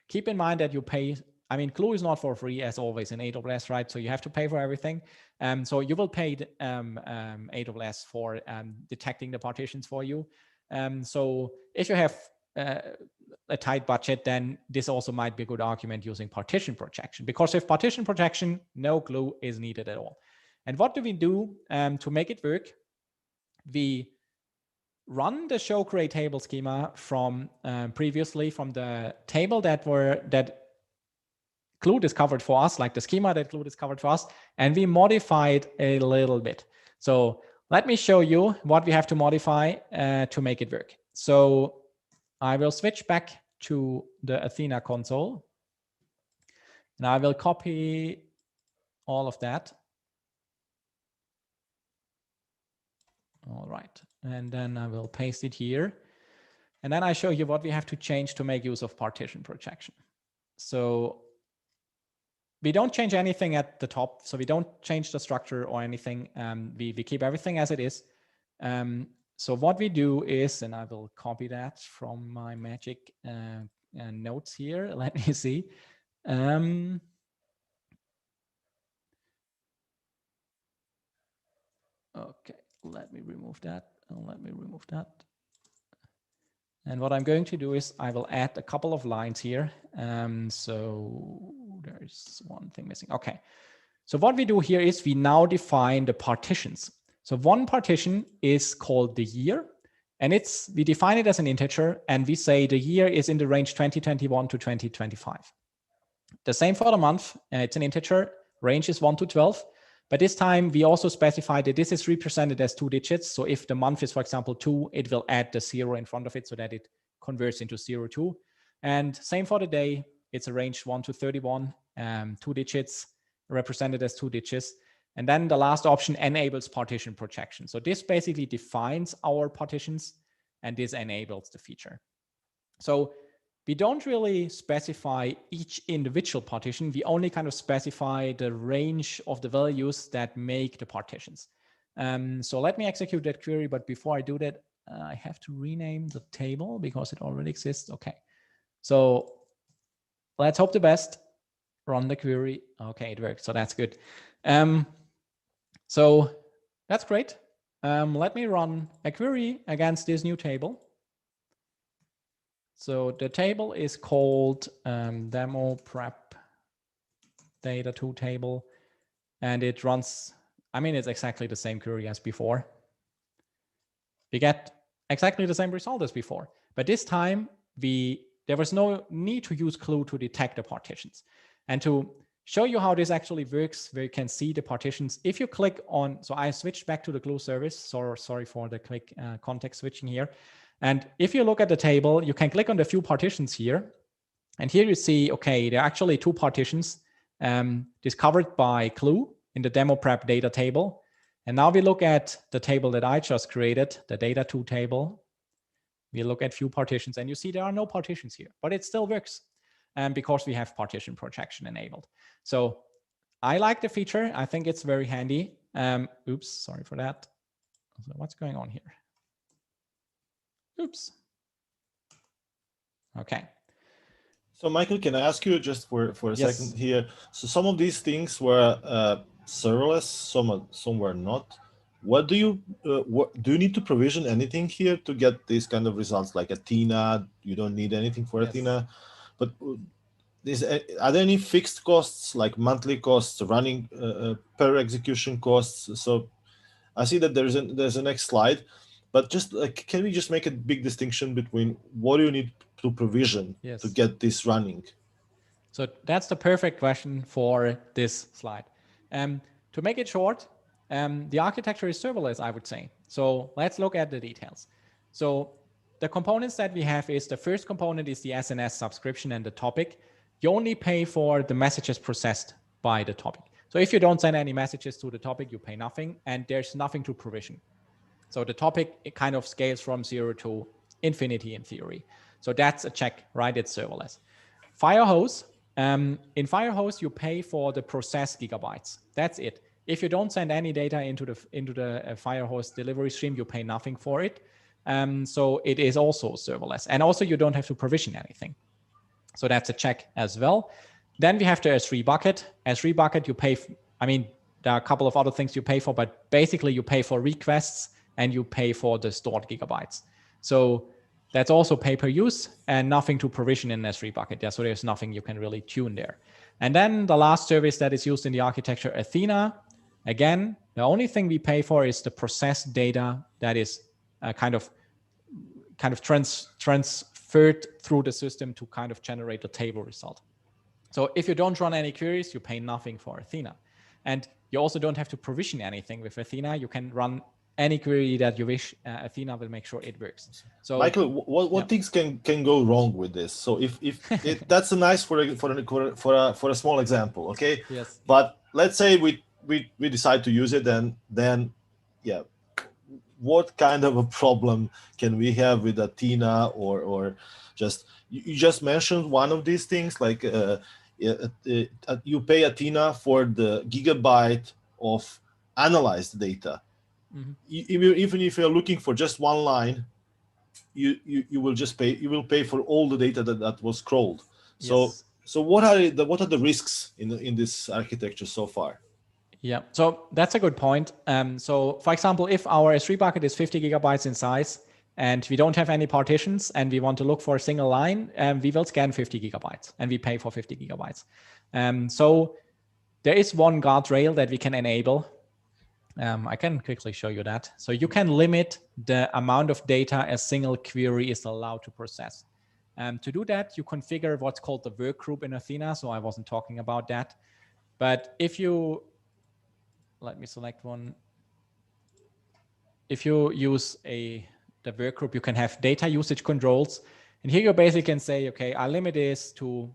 Keep in mind that you pay, I mean, clue is not for free as always in AWS, right? So you have to pay for everything. So you will pay AWS for detecting the partitions for you. So if you have a tight budget, then this also might be a good argument using partition projection, because with partition projection, no clue is needed at all. And what do we do to make it work? We run the show create table schema from previously from the table that clue discovered for us, like the schema that clue discovered for us, and we modify it a little bit. So let me show you what we have to modify to make it work. So I will switch back to the Athena console, and I will copy all of that. All right, and then I will paste it here. And then I show you what we have to change to make use of partition projection. So we don't change anything at the top. So we don't change the structure or anything. We keep everything as it is. So what we do is, and I will copy that from my magic notes here. Let me see. Okay, let me remove that. And what I'm going to do is I will add a couple of lines here. So there's one thing missing. Okay. So what we do here is we now define the partitions. So one partition is called the year, and we define it as an integer, and we say the year is in the range 2021 to 2025. The same for the month. It's an integer, range is 1 to 12. But this time we also specify that this is represented as 2 digits. So if the month is, for example, 2, it will add the 0 in front of it so that it converts into 02. And same for the day. It's a range 1 to 31, 2 digits represented as 2 digits. And then the last option enables partition projection. So this basically defines our partitions, and this enables the feature. So we don't really specify each individual partition. We only kind of specify the range of the values that make the partitions. So let me execute that query. But before I do that, I have to rename the table because it already exists. Okay. So let's hope the best. Run the query. Okay, it worked. So that's good. So that's great. Let me run a query against this new table. So the table is called demo prep data 2 table, and it runs, I mean, it's exactly the same query as before. we get exactly the same result as before. But this time, there was no need to use clue to detect the partitions. And to show you how this actually works, where you can see the partitions, if you click on, so I switched back to the clue service, so sorry for the quick context switching here. And if you look at the table, you can click on the few partitions here. And here you see, okay, there are actually 2 partitions discovered by clue in the demo prep data table. And now we look at the table that I just created, the data2 table. We look at few partitions and you see there are no partitions here, but it still works because we have partition projection enabled. So I like the feature. I think it's very handy. Oops, sorry for that. So what's going on here? Oops. Okay. So Michael, can I ask you just for a Yes. second here? So some of these things were serverless, some were not. What do you need to provision anything here to get these kind of results like Athena? You don't need anything for Athena, but are there any fixed costs like monthly costs, running per execution costs? So I see that there's a next slide, but just can we just make a big distinction between what do you need to provision to get this running? So that's the perfect question for this slide. To make it short, the architecture is serverless, I would say. So let's look at the details. So the components that we have is the first component is the SNS subscription and the topic. You only pay for the messages processed by the topic. So if you don't send any messages to the topic, you pay nothing, and there's nothing to provision. So the topic, it kind of scales from 0 to infinity in theory. So that's a check, right? It's serverless. Firehose, in Firehose, you pay for the processed gigabytes. That's it. If you don't send any data into the Firehose delivery stream, you pay nothing for it. So it is also serverless. And also you don't have to provision anything. So that's a check as well. Then we have the S3 bucket. S3 bucket, you pay, there are a couple of other things you pay for, but basically you pay for requests and you pay for the stored gigabytes. So that's also pay per use and nothing to provision in S3 bucket. Yeah, so there's nothing you can really tune there. And then the last service that is used in the architecture, Athena. Again, the only thing we pay for is the processed data that is kind of transferred through the system to kind of generate the table result. So if you don't run any queries, you pay nothing for Athena. And you also don't have to provision anything with Athena. You can run any query that you wish. Athena will make sure it works. So Michael, what things can go wrong with this? So if that's a nice for a small example, okay? Yes. But let's say we decide to use it, and then yeah, what kind of a problem can we have with Athena or just you just mentioned one of these things like you pay Athena for the gigabyte of analyzed data. Mm-hmm. Even if you're looking for just one line, you will just pay. You will pay for all the data that was crawled. So yes. So what are the risks in this architecture so far? Yeah, so that's a good point. So for example, if our S3 bucket is 50 gigabytes in size and we don't have any partitions and we want to look for a single line, we will scan 50 gigabytes and we pay for 50 gigabytes. So there is one guardrail that we can enable. I can quickly show you that. So you can limit the amount of data a single query is allowed to process. To do that, you configure what's called the work group in Athena. So I wasn't talking about that. But if you, let me select one. If you use the work group, you can have data usage controls. And here you basically can say, okay, I limit this to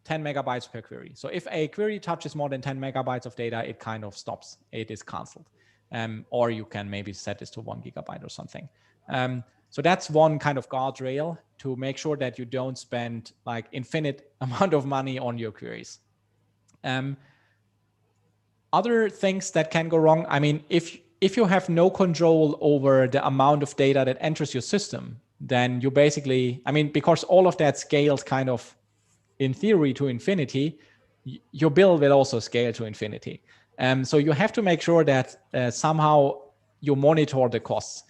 10 megabytes per query. So if a query touches more than 10 megabytes of data, it kind of stops. It is canceled. Or you can maybe set this to 1 gigabyte or something. So that's one kind of guardrail to make sure that you don't spend like infinite amount of money on your queries. Other things that can go wrong, I mean, if you have no control over the amount of data that enters your system, then you basically, I mean, because all of that scales kind of in theory to infinity, your bill will also scale to infinity. So you have to make sure that somehow you monitor the costs.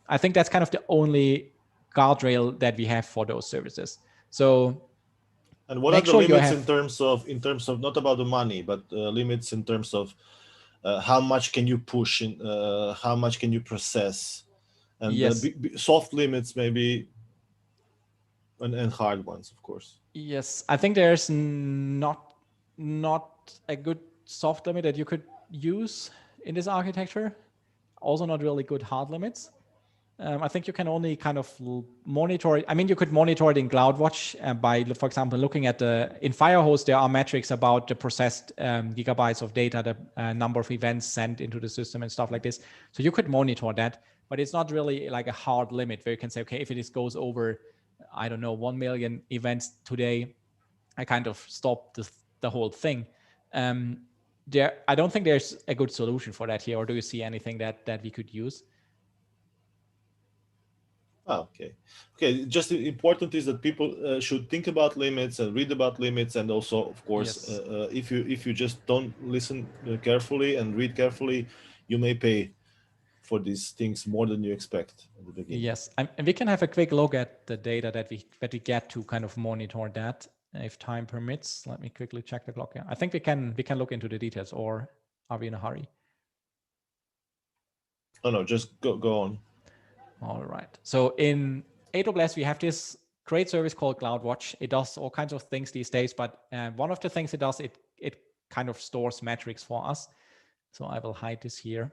I think that's kind of the only guardrail that we have for those services. So, and what are the limits in terms of not about the money, but limits in terms of how much can you push in, how much can you process? And yes, soft limits maybe, and hard ones, of course. yes. I think there's not a good soft limit that you could use in this architecture. Also, not really good hard limits. I think you can only kind of monitor it. I mean, you could monitor it in CloudWatch by, for example, looking at in Firehose, there are metrics about the processed gigabytes of data, the number of events sent into the system and stuff like this. So you could monitor that, but it's not really like a hard limit where you can say, okay, if it goes over, I don't know, 1 million events today, I kind of stop the whole thing. I don't think there's a good solution for that here, or do you see anything that we could use? Okay. Just important is that people should think about limits and read about limits, and also, of course, Yes. if you just don't listen carefully and read carefully, you may pay for these things more than you expect at the beginning. Yes, and we can have a quick look at the data that we get to kind of monitor that if time permits. Let me quickly check the clock. Yeah, I think we can look into the details, or are we in a hurry? Oh no, just go on. All right. So in AWS, we have this great service called CloudWatch. It does all kinds of things these days, but one of the things it does, it kind of stores metrics for us. So I will hide this here.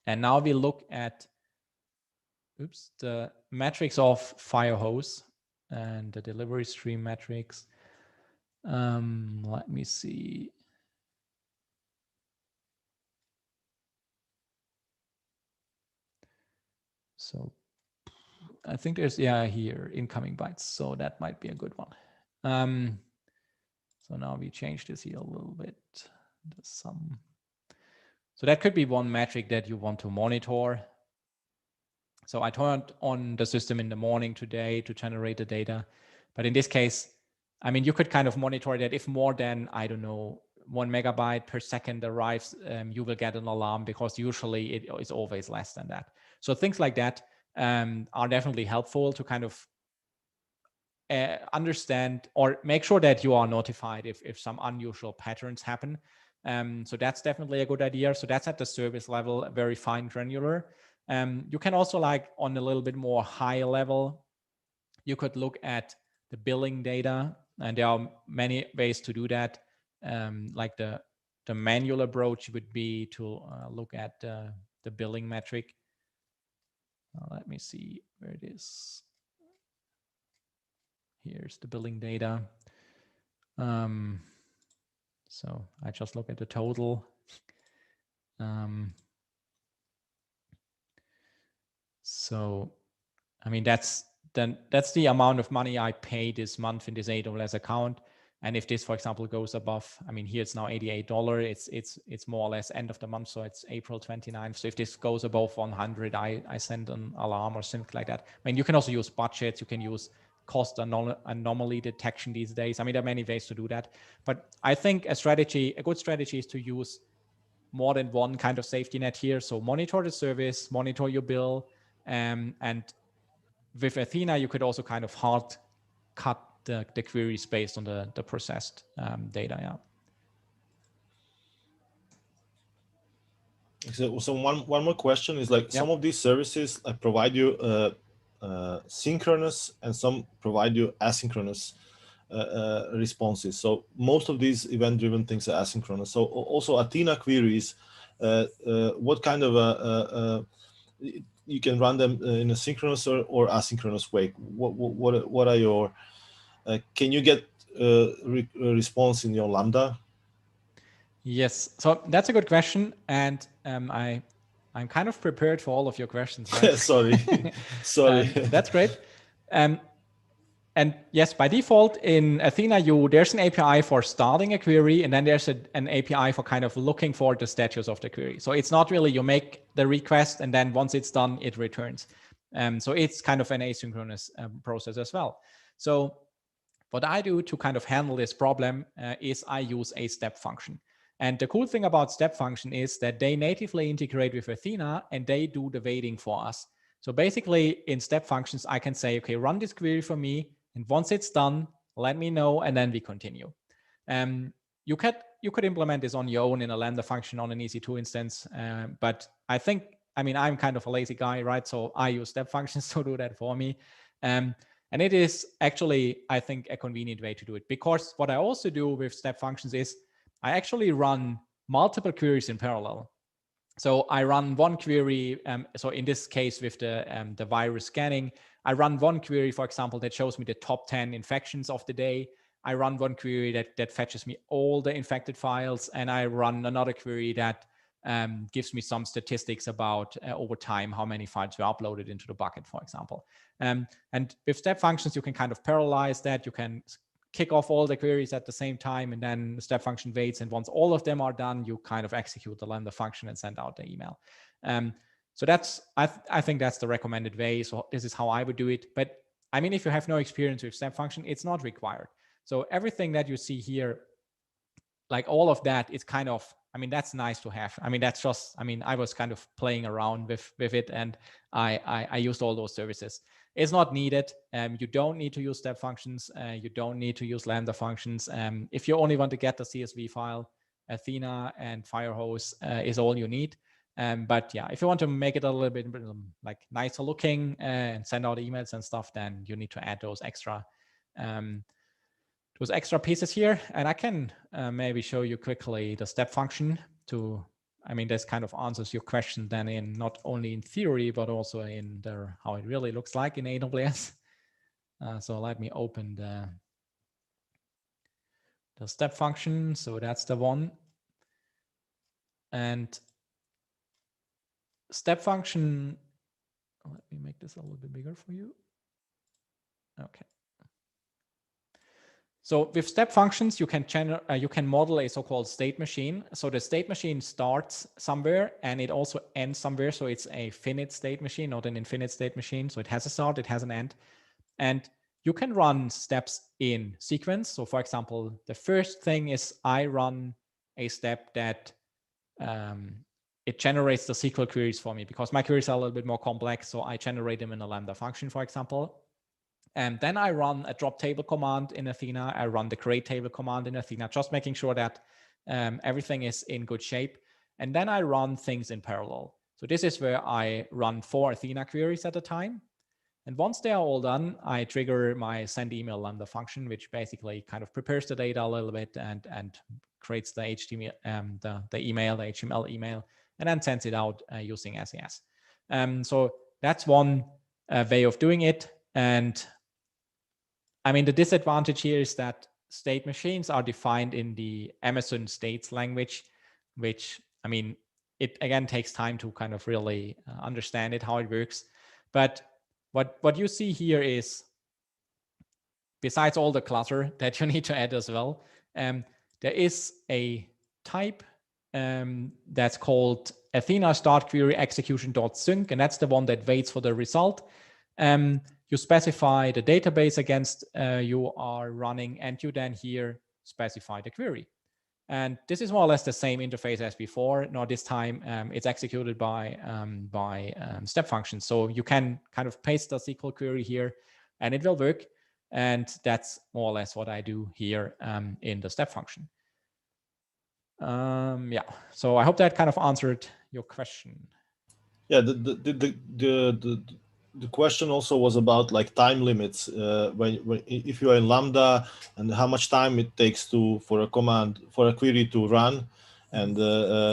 And now we look at, the metrics of Firehose and the delivery stream metrics. Let me see. So I think there's, here, incoming bytes. So that might be a good one. So now we change this here a little bit. The sum. So that could be one metric that you want to monitor. So I turned on the system in the morning today to generate the data. But in this case, I mean, you could kind of monitor that if more than, I don't know, 1 megabyte per second arrives, you will get an alarm, because usually it is always less than that. So things like that are definitely helpful to kind of understand or make sure that you are notified if some unusual patterns happen. So that's definitely a good idea. So that's at the service level, very fine granular. You can also, like, on a little bit more high level, you could look at the billing data, and there are many ways to do that. Like the manual approach would be to look at the billing metric. Let me see where it is. Here's the billing data. So I just look at the total. So, I mean, that's the amount of money I pay this month in this AWS account. And if this, for example, goes above, I mean, here it's now $88. It's more or less end of the month, so it's April 29th. So if this goes above 100, I send an alarm or something like that. I mean, you can also use budgets. You can use cost anomaly detection these days. I mean, there are many ways to do that. But I think a good strategy is to use more than one kind of safety net here. So monitor the service, monitor your bill, and with Athena, you could also kind of hard cut the queries based on the processed data. Yeah. So one more question is, like, some of these services provide you synchronous, and some provide you asynchronous responses. So most of these event-driven things are asynchronous. So also Athena queries, what kind of you can run them in a synchronous or asynchronous way. What are your can you get a response in your Lambda? Yes, so that's a good question, and I'm kind of prepared for all of your questions, right? Sorry. That's great. And yes, by default in Athena, there's an API for starting a query, and then there's an API for kind of looking for the status of the query. So it's not really you make the request, and then once it's done, it returns. So it's kind of an asynchronous process as well. So what I do to kind of handle this problem is I use a step function. And the cool thing about step function is that they natively integrate with Athena, and they do the waiting for us. So basically in step functions, I can say, okay, run this query for me. And once it's done, let me know, and then we continue. You could implement this on your own in a Lambda function on an EC2 instance. But I think I mean, I'm kind of a lazy guy, right? So I use step functions to do that for me. And it is actually, I think, a convenient way to do it, because what I also do with step functions is I actually run multiple queries in parallel. So I run one query. So in this case, with the virus scanning, I run one query, for example, that shows me the top 10 infections of the day. I run one query that fetches me all the infected files, and I run another query that gives me some statistics about over time how many files were uploaded into the bucket, for example. And with step functions, you can kind of parallelize that. You can kick off all the queries at the same time, and then the step function waits. And once all of them are done, you kind of execute the Lambda function and send out the email. So that's, I think that's the recommended way. So this is how I would do it. But I mean, if you have no experience with step function, it's not required. So everything that you see here, like all of that, is kind of, I mean, that's nice to have. I mean, that's just, I mean, I was kind of playing around with it, and I used all those services. It's not needed. You don't need to use step functions. You don't need to use Lambda functions. If you only want to get the CSV file, Athena and Firehose is all you need. But yeah, if you want to make it a little bit like nicer looking and send out emails and stuff, then you need to add those extra pieces here. And I can maybe show you quickly the step function to, I mean, this kind of answers your question then in not only in theory, but also in how it really looks like in AWS. So let me open the step function. So that's the one. And step function, let me make this a little bit bigger for you. Okay. So with step functions, you can model a so-called state machine. So the state machine starts somewhere and it also ends somewhere. So it's a finite state machine, not an infinite state machine. So it has a start, it has an end. And you can run steps in sequence. So for example, the first thing is I run a step that it generates the SQL queries for me, because my queries are a little bit more complex. So I generate them in a Lambda function, for example. And then I run a drop table command in Athena. I run the create table command in Athena, just making sure that everything is in good shape. And then I run things in parallel. So this is where I run 4 Athena queries at a time. And once they are all done, I trigger my send email Lambda function, which basically kind of prepares the data a little bit and creates the HTML, the email, the HTML email, and then sends it out using SAS. So that's one way of doing it. And I mean, the disadvantage here is that state machines are defined in the Amazon states language, which, I mean, it again takes time to kind of really understand it, how it works. But what you see here is, besides all the clutter that you need to add as well, there is a type that's called Athena start query execution.sync, and that's the one that waits for the result. You specify the database against you are running, and you then here specify the query. And this is more or less the same interface as before. Now this time it's executed by step functions. So you can kind of paste the SQL query here, and it will work. And that's more or less what I do here in the step function. Yeah. So I hope that kind of answered your question. Yeah. The question also was about like time limits when if you are in Lambda, and how much time it takes for a query to run, and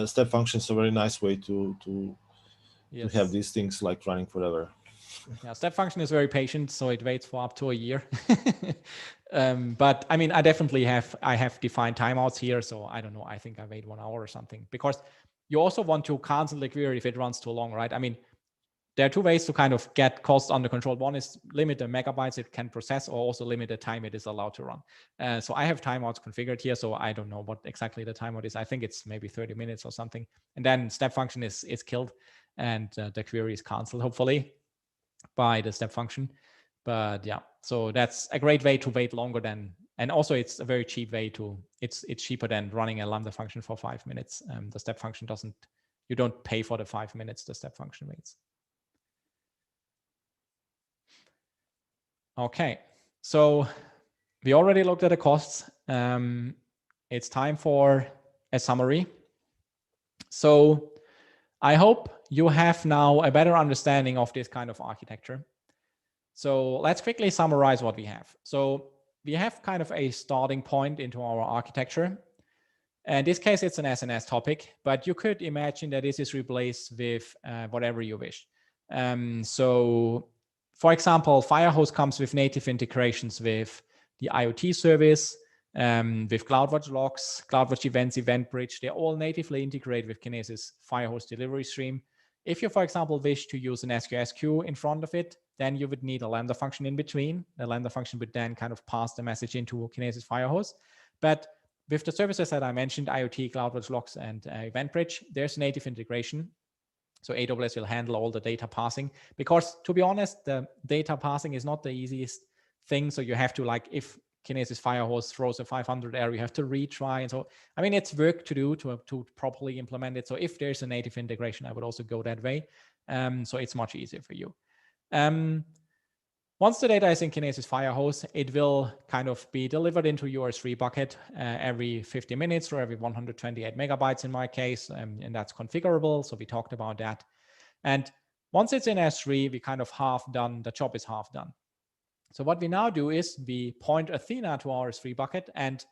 step function is a very nice way to have these things like running forever. Yeah, step function is very patient, so it waits for up to a year. But I mean, I definitely have defined timeouts here, so I don't know. I think I wait 1 hour or something, because you also want to cancel the query if it runs too long, right? I mean, there are 2 ways to kind of get costs under control. One is limit the megabytes it can process, or also limit the time it is allowed to run. So I have timeouts configured here, so I don't know what exactly the timeout is. I think it's maybe 30 minutes or something. And then step function is killed, and the query is canceled, hopefully, by the step function. But yeah, so that's a great way to wait longer than, and also it's a very cheap way to, it's cheaper than running a Lambda function for 5 minutes. The step function you don't pay for the 5 minutes the step function waits. Okay, so we already looked at the costs. It's time for a summary. So I hope you have now a better understanding of this kind of architecture. So let's quickly summarize what we have. So we have kind of a starting point into our architecture. In this case, it's an SNS topic, but you could imagine that this is replaced with whatever you wish. So for example, Firehose comes with native integrations with the IoT service, with CloudWatch logs, CloudWatch events, EventBridge. They're all natively integrated with Kinesis Firehose delivery stream. If you, for example, wish to use an SQS queue in front of it, then you would need a Lambda function in between. The Lambda function would then kind of pass the message into Kinesis Firehose. But with the services that I mentioned, IoT, CloudWatch logs, and EventBridge, there's native integration. So AWS will handle all the data passing, because to be honest, the data passing is not the easiest thing. So you have to, like, if Kinesis Firehose throws a 500 error, you have to retry. And so, I mean, it's work to do to properly implement it. So if there's a native integration, I would also go that way. So it's much easier for you. Once the data is in Kinesis Firehose, it will kind of be delivered into your S3 bucket every 50 minutes or every 128 megabytes in my case, and that's configurable. So we talked about that. And once it's in S3, we kind of half done, the job is half done. So what we now do is we point Athena to our S3 bucket, and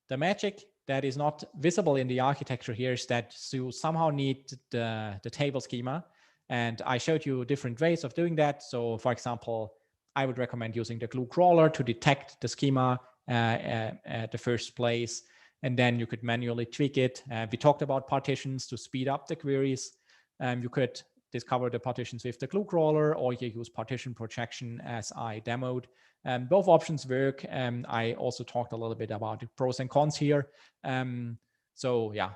the magic that is not visible in the architecture here is that you somehow need the table schema. And I showed you different ways of doing that. So for example, I would recommend using the glue crawler to detect the schema at the first place. And then you could manually tweak it. We talked about partitions to speed up the queries. You could discover the partitions with the glue crawler, or you use partition projection as I demoed. Both options work. I also talked a little bit about the pros and cons here. So yeah,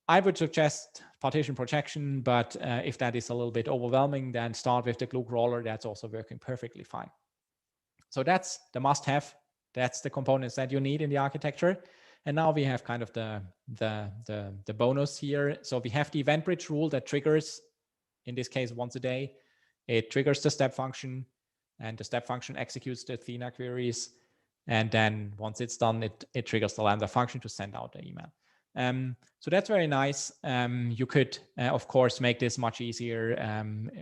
I would suggest partition projection, but if that is a little bit overwhelming, then start with the glue crawler. That's also working perfectly fine. So that's the must-have. That's the components that you need in the architecture. And now we have kind of the bonus here. So we have the EventBridge rule that triggers, in this case, once a day. It triggers the step function, and the step function executes the Athena queries. And then once it's done, it triggers the Lambda function to send out the email. So that's very nice. You could, of course, make this much easier.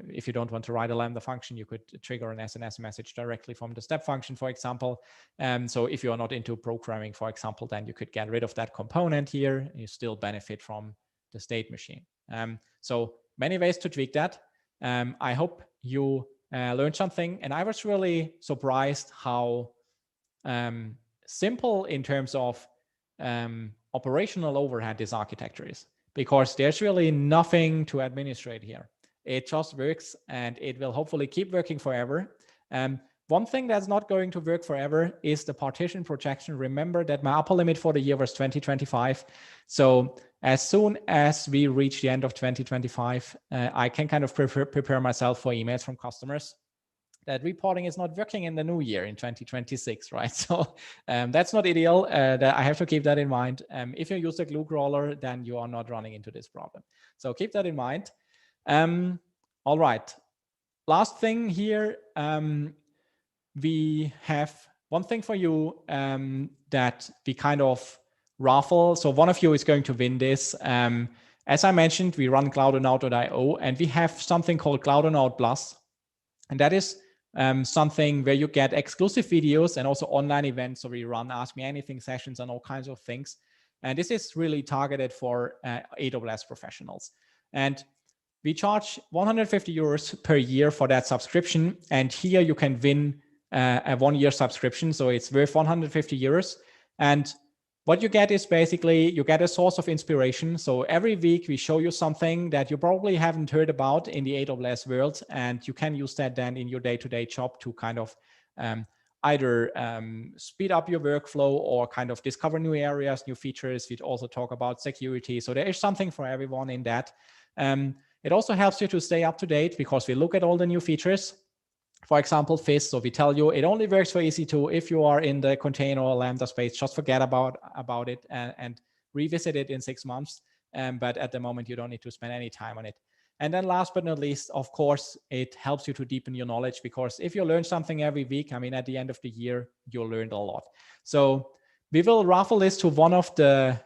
If you don't want to write a Lambda function, you could trigger an SNS message directly from the step function, for example. So if you are not into programming, for example, then you could get rid of that component here. You still benefit from the state machine. So many ways to tweak that. I hope you learned something. And I was really surprised how simple in terms of operational overhead this architecture is, because there's really nothing to administrate here. It just works, and it will hopefully keep working forever. One thing that's not going to work forever is the partition projection. Remember that my upper limit for the year was 2025. So as soon as we reach the end of 2025, I can kind of prepare myself for emails from customers that reporting is not working in the new year in 2026, right? So that's not ideal. That I have to keep that in mind. If you use a glue crawler, then you are not running into this problem. So keep that in mind. All right. Last thing here, we have one thing for you that we kind of raffle. So one of you is going to win this. As I mentioned, we run cloudonaut.io, and we have something called Cloudonaut Plus. And that is something where you get exclusive videos and also online events. So we run Ask Me Anything sessions and all kinds of things. And this is really targeted for AWS professionals. And we charge 150 euros per year for that subscription. And here you can win a 1-year subscription. So it's worth 150 euros. And what you get is basically you get a source of inspiration. So every week we show you something that you probably haven't heard about in the AWS world, and you can use that then in your day-to-day job to kind of either speed up your workflow or kind of discover new areas, new features. We also talk about security. So there is something for everyone in that. It also helps you to stay up to date because we look at all the new features. For example, FIS. So we tell you it only works for EC2 if you are in the container or Lambda space. Just forget about it and revisit it in 6 months. But at the moment, you don't need to spend any time on it. And then last but not least, of course, it helps you to deepen your knowledge, because if you learn something every week, I mean, at the end of the year, you'll learn a lot. So we will raffle this to one of the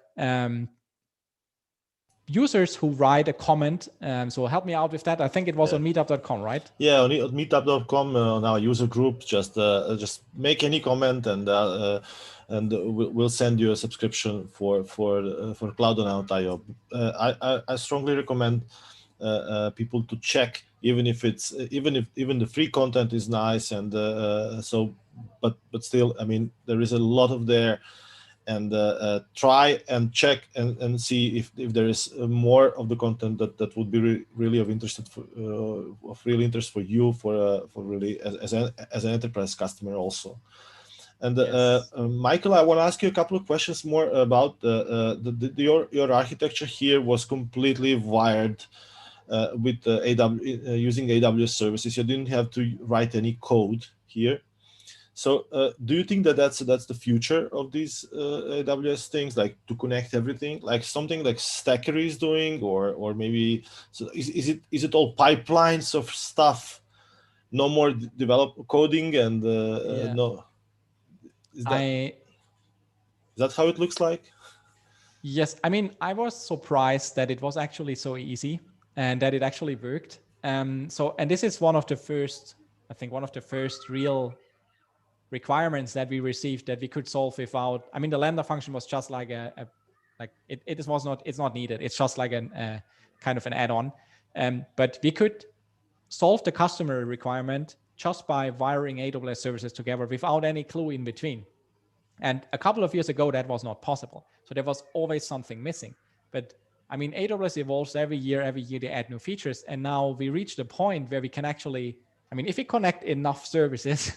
users who write a comment. So help me out with that. I think it was on meetup.com, right? Yeah, on meetup.com on our user group. Just make any comment, and we'll send you a subscription for Cloud.io. I strongly recommend people to check, even if even the free content is nice, and but still, I mean, there is a lot of there. And try and check and see if there is more of the content that would be really of interest for you, for really as an enterprise customer also. And Yes. Michael, I want to ask you a couple of questions more about your architecture here was completely wired with using AWS services. You didn't have to write any code here. So do you think that that's the future of these AWS things, like to connect everything, like something like Stacker is doing, or maybe so is it all pipelines of stuff, no more develop coding, and no, is that how it looks like? Yes, I mean, I was surprised that it was actually so easy and that it actually worked. And this is one of the first real requirements that we received that we could solve without. I mean, the Lambda function was just like it's not needed. It's just like a kind of an add-on. But we could solve the customer requirement just by wiring AWS services together without any clue in between. And a couple of years ago, that was not possible. So there was always something missing. But I mean, AWS evolves every year they add new features. And now we reached a point where we can actually, I mean, if we connect enough services,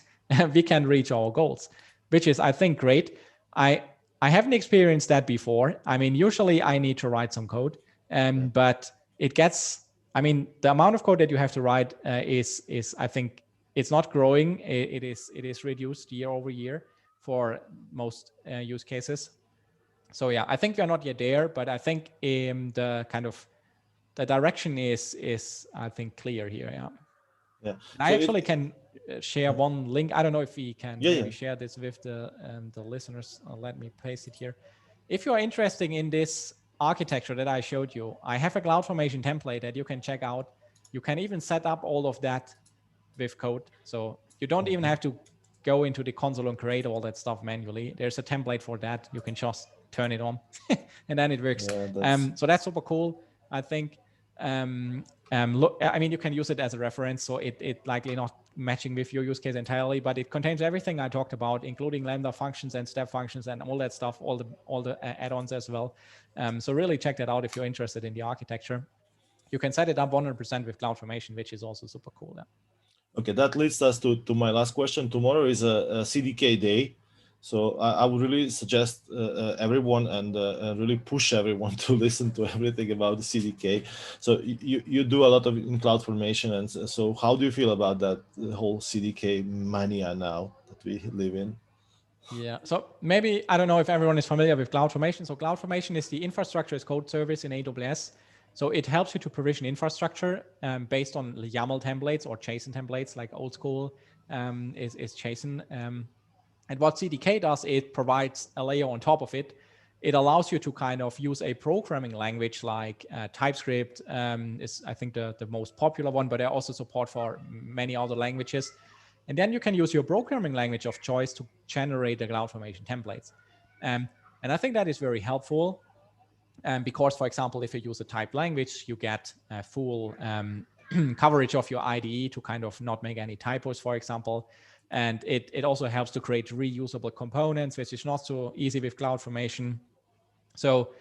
we can reach our goals, which is, I think, great. I haven't experienced that before. I mean, usually I need to write some code, but it gets, I mean, the amount of code that you have to write is I think it's not growing. It is reduced year over year for most use cases. So yeah, I think we are not yet there, but I think the kind of the direction is I think clear here. Yeah. Yeah. And I actually can share one link. I don't know if we can maybe share this with the listeners. Let me paste it here. If you are interested in this architecture that I showed you, I have a CloudFormation template that you can check out. You can even set up all of that with code. So you don't even have to go into the console and create all that stuff manually. There's a template for that. You can just turn it on and then it works. So that's super cool. I think, look, I mean, you can use it as a reference. So it likely not matching with your use case entirely, but it contains everything I talked about, including Lambda functions and step functions and all that stuff, all the add-ons as well. So really check that out if you're interested in the architecture. You can set it up 100% with CloudFormation, which is also super cool. Yeah. Okay, that leads us to my last question. Tomorrow is a CDK day. So I would really suggest everyone and really push everyone to listen to everything about the CDK. So you do a lot of in CloudFormation, and so how do you feel about that whole CDK mania now that we live in? Yeah, so maybe, I don't know if everyone is familiar with CloudFormation. So CloudFormation is the infrastructure as code service in AWS. So it helps you to provision infrastructure based on YAML templates or JSON templates, like old school is JSON. And what CDK does, it provides a layer on top of it. It allows you to kind of use a programming language like TypeScript is, I think, the most popular one, but they also support for many other languages. And then you can use your programming language of choice to generate the CloudFormation templates. And I think that is very helpful because, for example, if you use a typed language, you get full coverage of your IDE to kind of not make any typos, for example. And it also helps to create reusable components, which is not so easy with CloudFormation. So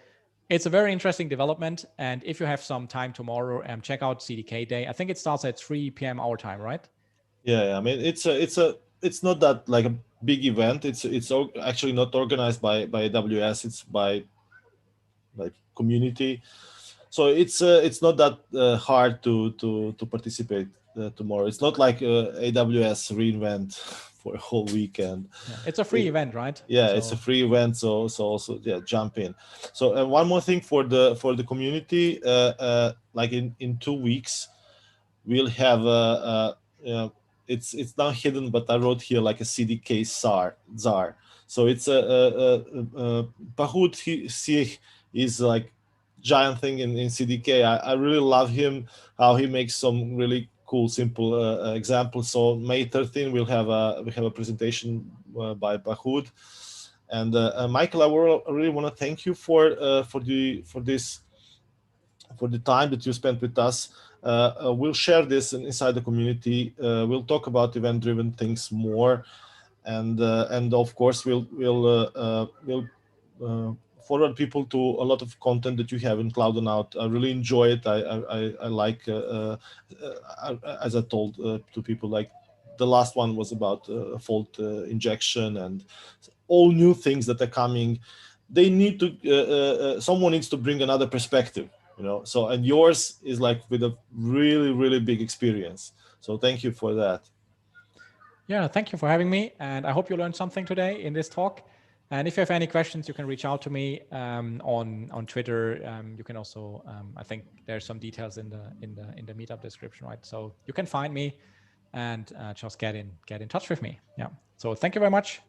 it's a very interesting development. And if you have some time tomorrow, check out CDK Day. I think it starts at 3 p.m. our time, right? Yeah, I mean, it's not that like a big event. It's actually not organized by AWS. It's by like community. So it's not that hard to participate tomorrow. It's not like AWS reInvent for a whole weekend. Yeah. It's a free event, right? Yeah, it's a free event. So also, yeah, jump in. So one more thing for the community, like in 2 weeks, we'll have it's now hidden, but I wrote here like a CDK czar. So it's Pahud is like giant thing in CDK. I really love him, how he makes some really cool, simple examples. So May 13th we have a presentation by Bahud. And Michael, I really want to thank you for the time that you spent with us. We'll share this inside the community. We'll talk about event-driven things more, and of course we'll forward people to a lot of content that you have in Cloud&Out. I really enjoy it. I like, as I told to people, like the last one was about fault injection and all new things that are coming. They need to, someone needs to bring another perspective, you know. So, and yours is like with a really, really big experience. So thank you for that. Yeah, thank you for having me. And I hope you learned something today in this talk. And if you have any questions, you can reach out to me on Twitter. You can also, I think there's some details in the meetup description, right? So you can find me and just get in touch with me. Yeah. So thank you very much.